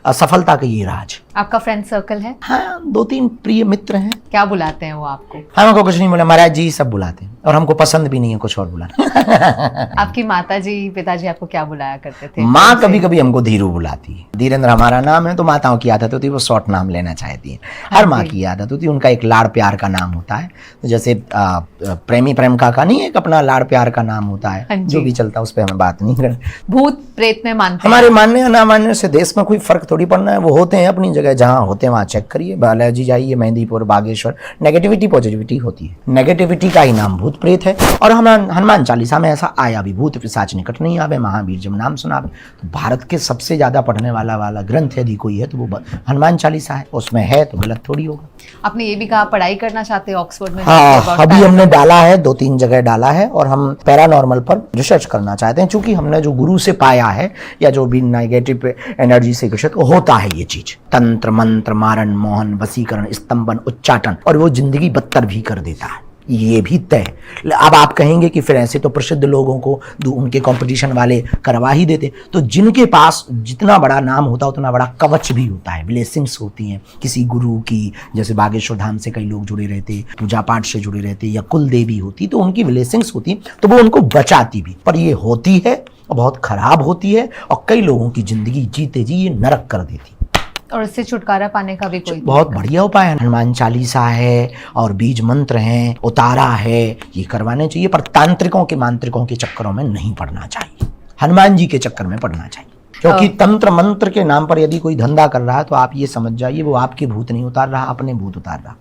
Speaker 2: असफलता का ये राज।
Speaker 1: आपका फ्रेंड सर्कल है?
Speaker 2: हाँ, 2-3 प्रिय मित्र हैं।
Speaker 1: क्या बुलाते हैं वो आपको?
Speaker 2: हमको कुछ नहीं बोला, महाराज जी सब बुलाते हैं और हमको पसंद भी नहीं है कुछ और बुलाना।
Speaker 1: आपकी माता जी पिताजी आपको क्या बुलाया करते थे?
Speaker 2: माँ कभी कभी हमको धीरू बुलाती है। धीरेन्द्र हमारा नाम है, तो माताओं की आदत होती है वो शॉर्ट नाम लेना चाहती है। हर माँ की आदत होती है, उनका एक लाड़ प्यार का नाम होता है। तो जैसे प्रेमी प्रेम का नहीं, एक अपना लाड़ प्यार का नाम होता है, जो भी चलता है उस पर हमें बात नहीं करनी।
Speaker 1: भूत प्रेत में मानते
Speaker 2: हमारे मानने या ना मानने से देश में कोई फर्क थोड़ी पड़ना है। वो होते हैं अपनी जगह, जहाँ होते हैं वहाँ चेक करिए। बालाजी जाइए, मेहंदीपुर, बागेश्वर, नेगेटिविटी पॉजिटिविटी होती है। नेगेटिविटी का ही नाम भूत प्रेत है। और हम हनुमान चालीसा में ऐसा आया भी, भूत पिशाच निकट नहीं आवे, महावीर जब नाम सुनावे। तो भारत के सबसे ज्यादा पढ़ने वाला ग्रंथ यदि कोई है तो वो हनुमान चालीसा है। उसमें है तो गलत थोड़ी होगा।
Speaker 1: आपने ये भी कहा पढ़ाई करना चाहते हो ऑक्सफोर्ड में?
Speaker 2: हाँ, अभी हमने डाला है, 2-3 जगह डाला है और हम पैरानॉर्मल पर रिसर्च करना चाहते हैं। क्योंकि हमने जो गुरु से पाया है या जो भी नेगेटिव एनर्जी से ग्रसित होता है ये चीज, तंत्र मंत्र मारण मोहन वसीकरण स्तंभन उच्चाटन, और वो जिंदगी बदतर भी कर देता है, ये भी तय। अब आप कहेंगे कि फिर ऐसे तो प्रसिद्ध लोगों को उनके कंपटीशन वाले करवा ही देते। तो जिनके पास जितना बड़ा नाम होता है उतना बड़ा कवच भी होता है, ब्लेसिंग्स होती हैं किसी गुरु की। जैसे बागेश्वर धाम से कई लोग जुड़े रहते, पूजा पाठ से जुड़े रहते, या कुल देवी होती, तो उनकी ब्लेसिंग्स होती, तो वो उनको बचाती भी। पर ये होती है और बहुत खराब होती है, और कई लोगों की जिंदगी जीते जी ये नरक कर देती।
Speaker 1: और इससे छुटकारा पाने का भी कोई
Speaker 2: बहुत बढ़िया उपाय है। हनुमान चालीसा है और बीज मंत्र हैं, उतारा है, ये करवाने चाहिए। पर तांत्रिकों के मांत्रिकों के चक्करों में नहीं पड़ना चाहिए, हनुमान जी के चक्कर में पड़ना चाहिए। क्योंकि तंत्र मंत्र के नाम पर यदि कोई धंधा कर रहा है तो आप ये समझ जाइए वो आपके भूत नहीं उतार रहा, अपने भूत उतार रहा।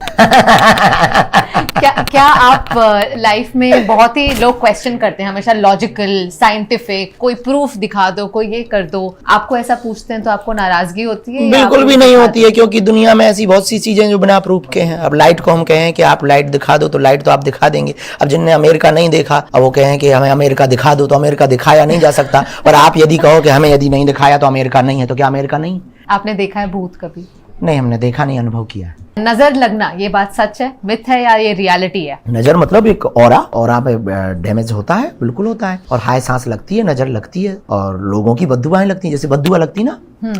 Speaker 1: क्या आप लाइफ में बहुत ही लोग क्वेश्चन करते हैं हमेशा, लॉजिकल साइंटिफिक, कोई प्रूफ दिखा दो, कोई ये कर दो, आपको ऐसा पूछते हैं तो आपको नाराजगी होती है?
Speaker 2: बिल्कुल भी नहीं होती है, क्योंकि दुनिया में ऐसी बहुत सी चीजें जो बिना प्रूफ के हैं। अब लाइट को हम कहें कि आप लाइट दिखा दो तो लाइट तो आप दिखा देंगे। अब जिनने अमेरिका नहीं देखा, अब वो कहें कि हमें अमेरिका दिखा दो तो अमेरिका दिखाया नहीं जा सकता। पर आप यदि कहो कि हमें यदि नहीं दिखाया तो अमेरिका नहीं है, तो क्या अमेरिका नहीं?
Speaker 1: आपने देखा है भूत कभी?
Speaker 2: नहीं, हमने देखा नहीं, अनुभव किया है।
Speaker 1: नजर लगना, ये बात सच है, मिथ है, या ये रियलिटी है?
Speaker 2: नजर मतलब एक ऑरा पे डैमेज होता है, बिल्कुल होता है। और हाय सांस लगती है, नजर लगती है, और लोगों की बद्दुआएं लगती है। जैसे बद्दुआ लगती ना,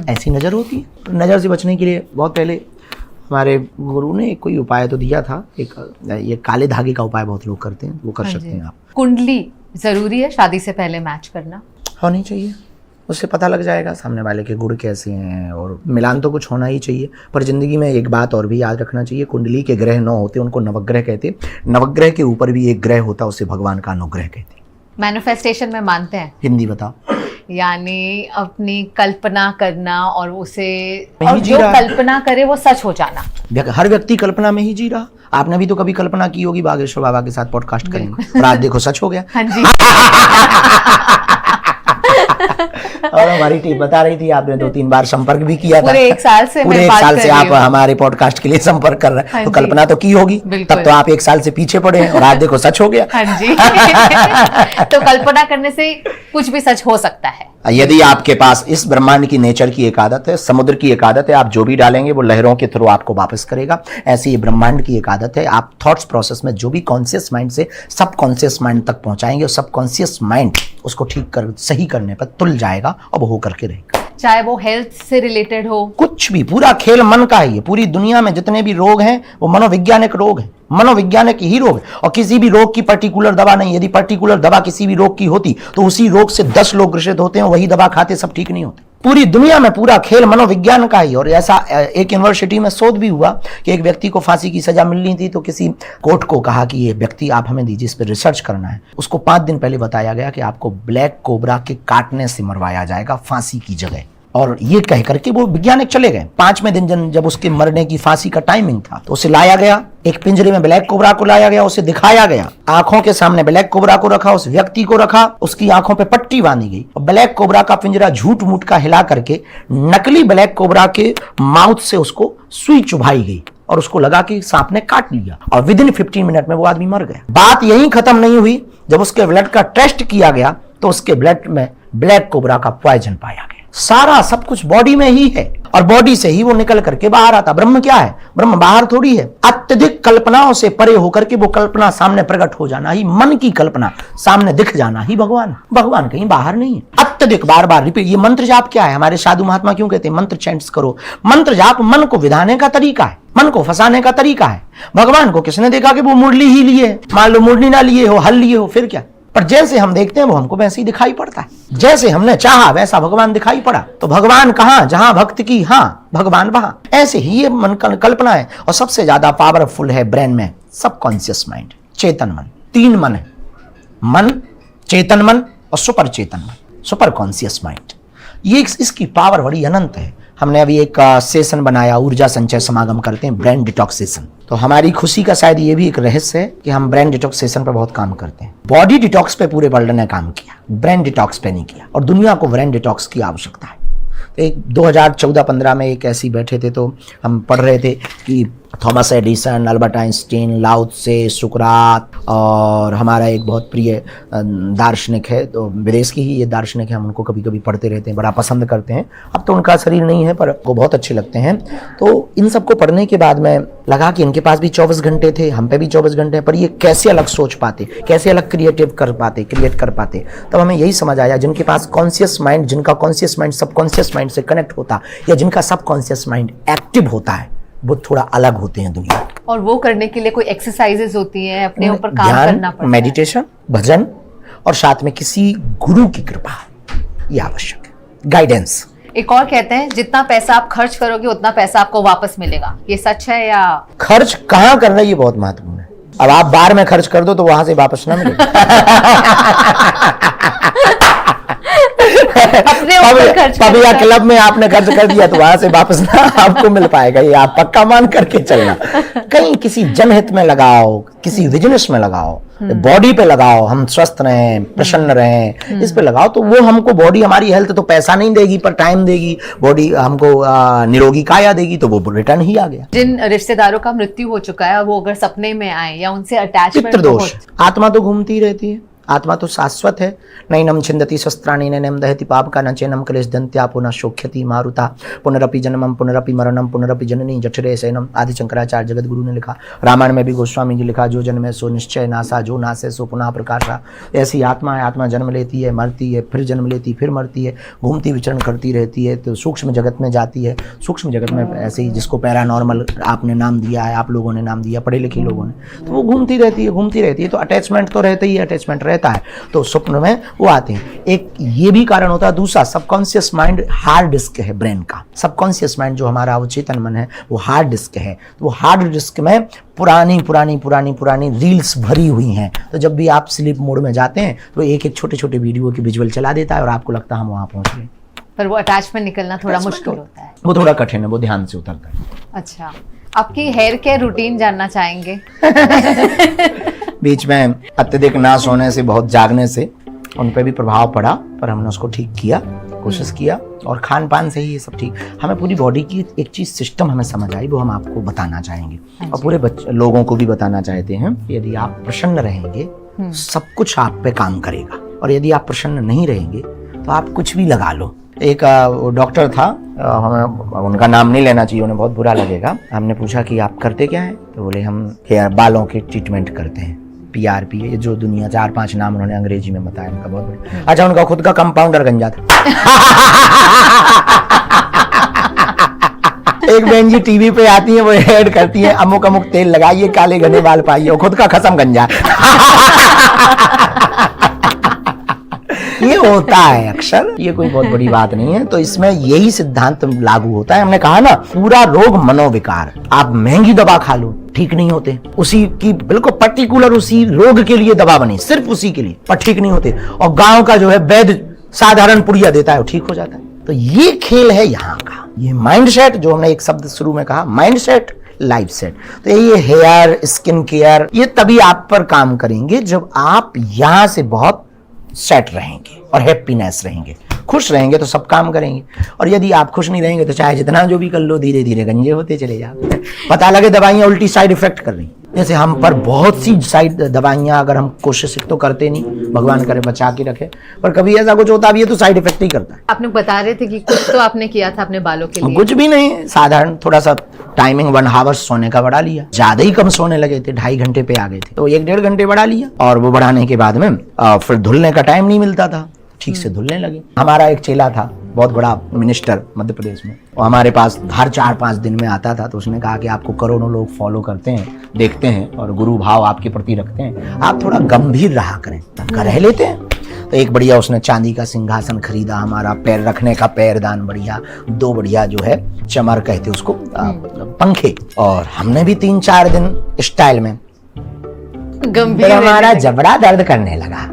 Speaker 2: ऐसी नजर होती है। नजर से बचने के लिए बहुत पहले हमारे गुरु ने कोई उपाय तो दिया था, एक ये काले धागे का उपाय बहुत लोग करते हैं, वो कर सकते हैं आप।
Speaker 1: कुंडली जरूरी है शादी से पहले मैच करना?
Speaker 2: होनी चाहिए, उससे पता लग जाएगा सामने वाले के गुण कैसे हैं, और मिलान तो कुछ होना ही चाहिए। पर जिंदगी में एक बात और भी याद रखना चाहिए, कुंडली के ग्रह 9 होते, उनको नवग्रह कहते। नवग्रह के ऊपर भी एक ग्रह होता, उसे भगवान का अनुग्रह कहते।
Speaker 1: मैनिफेस्टेशन में मानते हैं?
Speaker 2: हिंदी बताओ।
Speaker 1: यानी अपनी कल्पना करना और उसे, और जो कल्पना करे वो सच हो जाना।
Speaker 2: हर व्यक्ति कल्पना में ही जी रहा। आपने भी तो कभी कल्पना की होगी बागेश्वर बाबा के साथ पॉडकास्ट करेंगे, और आज देखो सच हो गया।
Speaker 1: हाँ जी।
Speaker 2: और हमारी टीम बता रही थी आपने 2-3 बार संपर्क भी किया था।
Speaker 1: पूरे 1 साल से
Speaker 2: पूरे 1 साल से आप हमारे पॉडकास्ट के लिए संपर्क कर रहे हैं।
Speaker 1: हाँ
Speaker 2: तो कल्पना तो की होगी, तब तो आप 1 साल से पीछे पड़े हैं और आज देखो सच हो गया।
Speaker 1: हाँ जी। तो कल्पना करने से कुछ भी सच हो सकता है।
Speaker 2: यदि आपके पास इस ब्रह्मांड की नेचर की एक आदत है, समुद्र की एक आदत है, आप जो भी डालेंगे वो लहरों के थ्रू आपको वापस करेगा। ऐसी ये ब्रह्मांड की एक आदत है, आप थॉट्स प्रोसेस में जो भी कॉन्शियस माइंड से सब कॉन्शियस माइंड तक पहुंचाएंगे, और सब कॉन्शियस माइंड उसको ठीक कर सही करने पर तुल जाएगा और वो हो करके रहेगा।
Speaker 1: चाहे वो हेल्थ से रिलेटेड हो,
Speaker 2: कुछ भी, पूरा खेल मन का ही है। पूरी दुनिया में जितने भी रोग हैं वो मनोवैज्ञानिक रोग हैं, मनोवैज्ञानिक ही रोग है। और किसी भी रोग की पर्टिकुलर दवा नहीं। यदि पर्टिकुलर दवा किसी भी रोग की होती तो उसी रोग से 10 लोग ग्रसित होते हैं, वही दवा खाते सब ठीक नहीं होते। पूरी दुनिया में पूरा खेल मनोविज्ञान का ही। और ऐसा एक यूनिवर्सिटी में शोध भी हुआ कि एक व्यक्ति को फांसी की सजा मिलनी थी, तो किसी कोर्ट को कहा कि ये व्यक्ति आप हमें दीजिए, इस पर रिसर्च करना है। उसको 5 दिन पहले बताया गया कि आपको ब्लैक कोबरा के काटने से मरवाया जाएगा फांसी की जगह। और ये कह करके वो वैज्ञानिक चले गए। 5वें दिन जब उसके मरने की फांसी का टाइमिंग था तो उसे लाया गया, एक पिंजरे में ब्लैक कोबरा को लाया गया, उसे दिखाया गया, आंखों के सामने ब्लैक कोबरा को रखा, उस व्यक्ति को रखा, उसकी आंखों पे पट्टी बांधी गई, और ब्लैक कोबरा का पिंजरा झूठ मूठ का हिला करके नकली ब्लैक कोबरा के माउथ से उसको सुई चुभाई गई, और उसको लगा कि सांप ने काट लिया, और विदिन 15 मिनट में वो आदमी मर गया। बात यही खत्म नहीं हुई, जब उसके ब्लड का टेस्ट किया गया तो उसके ब्लड में ब्लैक कोबरा का पॉइजन पाया गया। सारा सब कुछ बॉडी में ही है और बॉडी से ही वो निकल करके बाहर आता। ब्रह्म क्या है? ब्रह्म बाहर थोड़ी है। अत्यधिक कल्पनाओं से परे होकर के वो कल्पना सामने प्रकट हो जाना ही, मन की कल्पना सामने दिख जाना ही भगवान। भगवान कहीं बाहर नहीं है। अत्यधिक बार बार रिपीट। ये मंत्र जाप क्या है? हमारे साधु महात्मा क्यों कहते हैं मंत्र चैंट्स करो? मंत्र जाप मन को विधाने का तरीका है, मन को फंसाने का तरीका है। भगवान को किसने देखा कि वो मुरली ही लिए? मान लो मुरली ना लिए हो, हल लिए हो, फिर क्या? पर जैसे हम देखते हैं वो हमको वैसे ही दिखाई पड़ता है। जैसे हमने चाहा वैसा भगवान दिखाई पड़ा। तो भगवान कहां? जहां भक्त की हाँ, भगवान वहां। ऐसे ही ये मन कल्पना है। और सबसे ज्यादा पावरफुल है ब्रेन में सबकॉन्शियस माइंड, चेतन मन। 3 मन है, मन, चेतन मन और सुपर चेतन मन, सुपर कॉन्शियस माइंड। ये इसकी पावर बड़ी अनंत है। हमने अभी एक सेशन बनाया, ऊर्जा संचय समागम करते हैं, ब्रेन डिटॉक्स सेशन। तो हमारी खुशी का शायद ये भी एक रहस्य है कि हम ब्रेन डिटॉक्स सेशन पर बहुत काम करते हैं। बॉडी डिटॉक्स पे पूरे वर्ल्ड ने काम किया, ब्रेन डिटॉक्स पे नहीं किया। और दुनिया को ब्रेन डिटॉक्स की आवश्यकता है। तो एक 2014-15 में एक ऐसी बैठे थे तो हम पढ़ रहे थे कि थॉमस एडिसन, अल्बर्ट आइंस्टीन, लाओ त्से, सुकरात और हमारा एक बहुत प्रिय दार्शनिक है, तो विदेश की ही ये दार्शनिक है, हम उनको कभी कभी पढ़ते रहते हैं, बड़ा पसंद करते हैं। अब तो उनका शरीर नहीं है पर वो बहुत अच्छे लगते हैं। तो इन सबको पढ़ने के बाद में लगा कि इनके पास भी 24 घंटे थे, हम पे भी 24 घंटे हैं, पर ये कैसे अलग सोच पाते, कैसे अलग क्रिएट कर पाते। तब हमें यही समझ आया, जिनके पास कॉन्शियस माइंड, जिनका कॉन्शियस माइंड सबकॉन्शियस माइंड से कनेक्ट होता या जिनका सबकॉन्शियस माइंड एक्टिव होता है, वो थोड़ा अलग होते हैं दुनिया।
Speaker 1: और वो करने के लिए कोई एक्सरसाइजेस होती हैं, अपने ऊपर काम करना पड़ता है,
Speaker 2: मेडिटेशन, भजन और साथ में किसी गुरु की कृपा, ये आवश्यक है, गाइडेंस।
Speaker 1: एक और कहते हैं जितना पैसा आप खर्च करोगे उतना पैसा आपको वापस मिलेगा, ये सच है या?
Speaker 2: खर्च कहाँ करना है ये बहुत महत्वपूर्ण है। अब आप बार में खर्च कर दो तो वहां से वापस ना मिलेगा।
Speaker 1: अपने ऊपर खर्च
Speaker 2: पब या क्लब में आपने खर्च कर दिया तो वहां से वापस ना आपको मिल पाएगा, ये आप पक्का मान करके चलना। कहीं किसी जनहित में लगाओ, किसी बिजनेस में लगाओ, बॉडी पे लगाओ, हम स्वस्थ रहें, प्रसन्न रहें, इस पे लगाओ। तो वो हमको बॉडी, हमारी हेल्थ तो पैसा नहीं देगी पर टाइम देगी। बॉडी हमको निरोगी काया देगी, तो वो रिटर्न ही आ गया।
Speaker 1: जिन रिश्तेदारों का मृत्यु हो चुका है, वो अगर सपने में आए या उनसे अटैचमेंट,
Speaker 2: पितृदोष। आत्मा तो घूमती रहती है, आत्मा तो शाश्वत है। नैनम छिंदति शस्त्राणि नैनम दहति पाप का न चैनम क्लेश दंत्या पुनः शोख्यति मारुता पुनरपि जन्मम पुनरपि मरणम पुनरपि जननी जठरे शयनम। आदि शंकराचार्य जगत गुरु ने लिखा। रामायण में भी गोस्वामी जी लिखा, जो जन्मे सो निश्चय नासा, जो नासे सो पुनः प्रकाशा। ऐसी आत्मा है, आत्मा जन्म लेती है, मरती है, फिर जन्म लेती, फिर मरती है, घूमती विचरण करती रहती है, तो सूक्ष्म जगत में जाती है। सूक्ष्म जगत में ऐसे ही, जिसको पैरानॉर्मल आपने नाम दिया है, आप लोगों ने नाम दिया, पढ़े लिखे लोगों ने, तो वो घूमती रहती है। तो अटैचमेंट तो रहता ही है, अटैचमेंट रहता है, तो स्वप्न में वो आते हैं। एक ये भी कारण होता है। दूसरा, सबकॉन्शियस माइंड हार्ड डिस्क है ब्रेन का। सबकॉन्शियस माइंड जो हमारा अवचेतन मन है वो हार्ड डिस्क है। तो वो हार्ड डिस्क में पुरानी रील्स भरी हुई हैं। तो जब भी आप स्लीप मोड में जाते हैं तो एक एक छोटे वीडियो की विजुअल चला देता है और आपको लगता है हम वहां पहुंच गए।
Speaker 1: पर वो अटैचमेंट निकलना थोड़ा मुश्किल होता है,
Speaker 2: वो थोड़ा कठिन है, वो ध्यान से उतरता है।
Speaker 1: अच्छा, आपकी हेयर केयर रूटीन जानना चाहेंगे?
Speaker 2: बीच में अत्यधिक ना सोने से, बहुत जागने से उन पर भी प्रभाव पड़ा, पर हमने उसको ठीक किया, कोशिश किया। और खान पान से ही ये सब ठीक। हमें पूरी बॉडी की एक चीज सिस्टम हमें समझ आई, वो हम आपको बताना चाहेंगे और पूरे लोगों को भी बताना चाहते हैं। यदि आप प्रसन्न रहेंगे सब कुछ आप पे काम करेगा, और यदि आप प्रसन्न नहीं रहेंगे तो आप कुछ भी लगा लो। एक डॉक्टर था, हमें उनका नाम नहीं लेना चाहिए, उन्हें बहुत बुरा लगेगा। हमने पूछा कि आप करते क्या हैं? तो बोले हम हेयर बालों के ट्रीटमेंट करते हैं, PRP, ये जो दुनिया 4-5 नाम उन्होंने अंग्रेजी में बताया, उनका बहुत बड़ा। अच्छा, उनका खुद का कंपाउंडर गंजा था। एक बहन जी टीवी पे आती है, वो ऐड करती है, अमुक अमुक तेल लगाइए, काले घने बाल पाइए, और खुद का खसम गंजा। ये होता है अक्सर, ये कोई बहुत बड़ी बात नहीं है। तो इसमें यही सिद्धांत लागू होता है। हमने कहा ना, पूरा रोग मनोविकार। आप महंगी दवा खा लो, ठीक नहीं होते। उसी की बिल्कुल पर्टिकुलर उसी रोग के लिए दवा बनी, सिर्फ उसी के लिए, पर ठीक नहीं होते। और गांव का जो है वैद्य साधारण पुड़िया देता है, वो ठीक हो जाता है। तो ये खेल है यहाँ का। ये माइंड सेट, जो हमने एक शब्द शुरू में कहा, माइंड सेट, लाइफ सेट। तो ये हेयर, स्किन केयर, ये तभी आप पर काम करेंगे जब आप यहां से बहुत सेट रहेंगे और हैप्पीनेस रहेंगे, खुश रहेंगे, तो सब काम करेंगे। और यदि आप खुश नहीं रहेंगे तो चाहे जितना जो भी कर लो, धीरे धीरे गंजे होते चले जाओ। पता लगे दवाइयां उल्टी साइड इफेक्ट कर रही, जैसे हम पर बहुत सी साइड दवाइयां, अगर हम कोशिश तो करते नहीं, भगवान करे बचा के रखे, पर कभी ऐसा कुछ होता भी है तो साइड इफेक्ट ही करता है।
Speaker 1: आपने बता रहे थे कि कुछ तो आपने किया था अपने बालों के लिए।
Speaker 2: कुछ भी नहीं, साधारण थोड़ा सा टाइमिंग 1 आवर सोने का बढ़ा लिया, ज्यादा ही कम सोने लगे थे, 2.5 घंटे पे आ गए थे, तो 1-1.5 घंटे बढ़ा लिया। और वो बढ़ाने के बाद में फिर धुलने का टाइम नहीं मिलता था, ठीक से धुलने लगे। हमारा एक चेला था, बहुत बड़ा मिनिस्टर मध्य प्रदेश में, वो हमारे पास हर 4-5 दिन में आता था, तो उसने कहा कि आपको करोड़ों लोग फॉलो करते हैं, देखते हैं और गुरु भाव आपके प्रति रखते हैं, आप थोड़ा गंभीर रहा करें, तब रह लेते हैं। तो एक बढ़िया उसने चांदी का सिंहासन खरीदा, हमारा पैर रखने का पैरदान बढ़िया, 2 बढ़िया जो है चमर कहते उसको पंखे, और हमने भी 3-4 दिन स्टाइल में
Speaker 1: गंभीर
Speaker 2: हमारा जबड़ा दर्द करने लगा।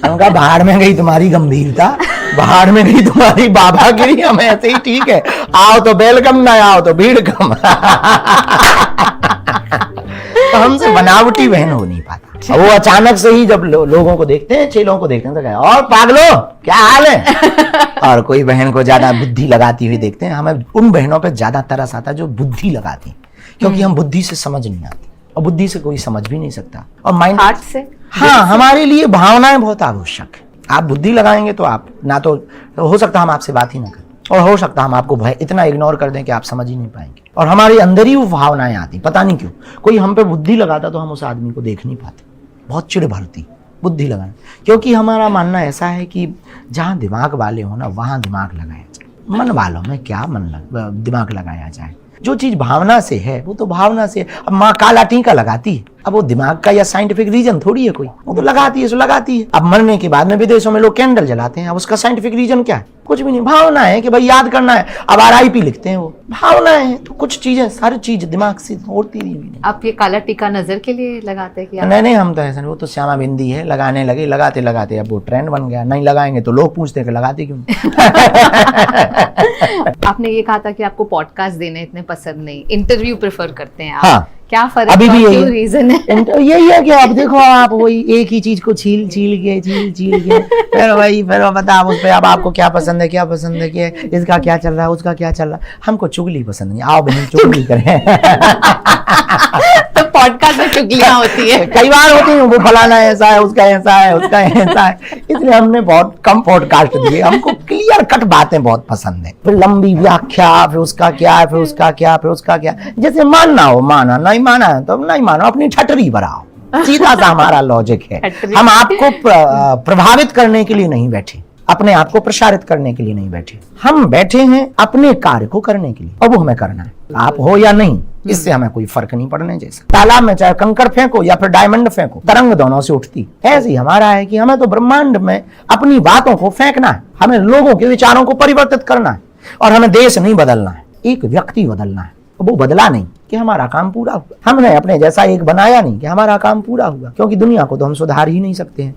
Speaker 2: उनका बाहर में गई तुम्हारी गंभीरता, बाहर में गई तुम्हारी बाबागिरी, हम ऐसे ही ठीक है, आओ तो वेलकम, ना आओ तो भीड़ कम। तो हमसे बनावटी बहन हो नहीं पाता। वो अचानक से ही जब लोगों को देखते हैं, चेलों को देखते हैं, तो कहे और पागलो क्या हाल है। और कोई बहन को ज्यादा बुद्धि लगाती हुई देखते हैं, हमें उन बहनों पे ज्यादा तरस आता है जो बुद्धि लगाती, क्योंकि हम बुद्धि से समझ नहीं आती, और बुद्धि से कोई समझ भी नहीं सकता, और माइंड
Speaker 1: हार्ट से।
Speaker 2: हाँ, हमारे लिए भावनाएं बहुत आवश्यक है। आप बुद्धि लगाएंगे तो आप ना तो हो सकता हम आपसे बात ही ना करें, और हो सकता हम आपको भय इतना इग्नोर कर दें कि आप समझ ही नहीं पाएंगे, और हमारे अंदर ही वो भावनाएं आती, पता नहीं क्यों। कोई हम पे बुद्धि लगाता तो हम उस आदमी को देख नहीं पाते, बहुत चिढ़ भरती बुद्धि लगाना, क्योंकि हमारा मानना ऐसा है कि जहाँ दिमाग वाले हो ना, वहाँ दिमाग लगाया जाए, मन वालों में क्या दिमाग लगाया जाए। जो चीज भावना से है वो तो भावना से है। अब माँ काला टीका लगाती है, अब वो दिमाग का या साइंटिफिक रीजन थोड़ी है कोई, वो तो लगाती है, सो लगाती है। अब मरने के बाद में विदेशों में लोग कैंडल जलाते हैं, अब उसका साइंटिफिक रीजन क्या है? कुछ भी नहीं, भावना है कि भाई याद करना है। अब RIP लिखते हैं, वो भावना है। तो कुछ चीजें, सारी चीज दिमाग से होती नहीं।
Speaker 1: आप ये काला टीका नजर के लिए लगाते हैं क्या?
Speaker 2: नहीं, हम तो ऐसा नहीं, वो तो श्यामा बिंदी है, लगाने लगे, लगाते लगाते अब वो ट्रेंड बन गया। नहीं लगाएंगे तो लोग पूछते हैं कि लगाते क्यों।
Speaker 1: आपने ये कहा था कि आपको पॉडकास्ट देने इतने पसंद नहीं, इंटरव्यू प्रेफर करते हैं आप।
Speaker 2: हाँ,
Speaker 1: क्या फर्क
Speaker 2: अभी भी यही
Speaker 1: रीजन है?
Speaker 2: यही है कि आप देखो, आप वही एक ही चीज को छील के फिर वही, फिर वो बता उस पे अब आपको क्या पसंद है, क्या पसंद है, कि इसका क्या चल रहा है, उसका क्या चल रहा है। हमको चुगली पसंद नहीं, आओ बहन चुगली करें।
Speaker 1: तो पॉडकास्ट में चुगलियां होती है,
Speaker 2: कई बार होती है, वो फलाना ऐसा है, उसका ऐसा है, उसका ऐसा है, इसलिए हमने बहुत कम पॉडकास्ट दिए। हमको क्लियर कट बातें बहुत पसंद है, फिर लंबी व्याख्या, फिर उसका क्या है, फिर उसका क्या, फिर उसका क्या। जैसे मानना हो माना, नहीं माना है तो नहीं मानो, अपनी ठटरी भराओ, सीधा सा हमारा लॉजिक है। हम आपको प्रभावित करने के लिए नहीं बैठे, अपने आप को प्रसारित करने के लिए नहीं बैठे, हम बैठे हैं अपने कार्य को करने के लिए, और वो हमें करना है। आप हो या नहीं, इससे हमें कोई फर्क नहीं पड़ने जैसा। तालाब में चाहे कंकड़ फेंको या फिर डायमंड फेंको, तरंग दोनों से उठती। ऐसे ही हमारा है कि हमें तो ब्रह्मांड में अपनी बातों को फेंकना है, हमें लोगों के विचारों को परिवर्तित करना है, और हमें देश नहीं बदलना है, एक व्यक्ति बदलना है। वो बदला नहीं कि हमारा काम पूरा हुआ, हमने अपने जैसा एक बनाया नहीं कि हमारा काम पूरा हुआ, क्योंकि दुनिया को तो हम सुधार ही नहीं सकते हैं।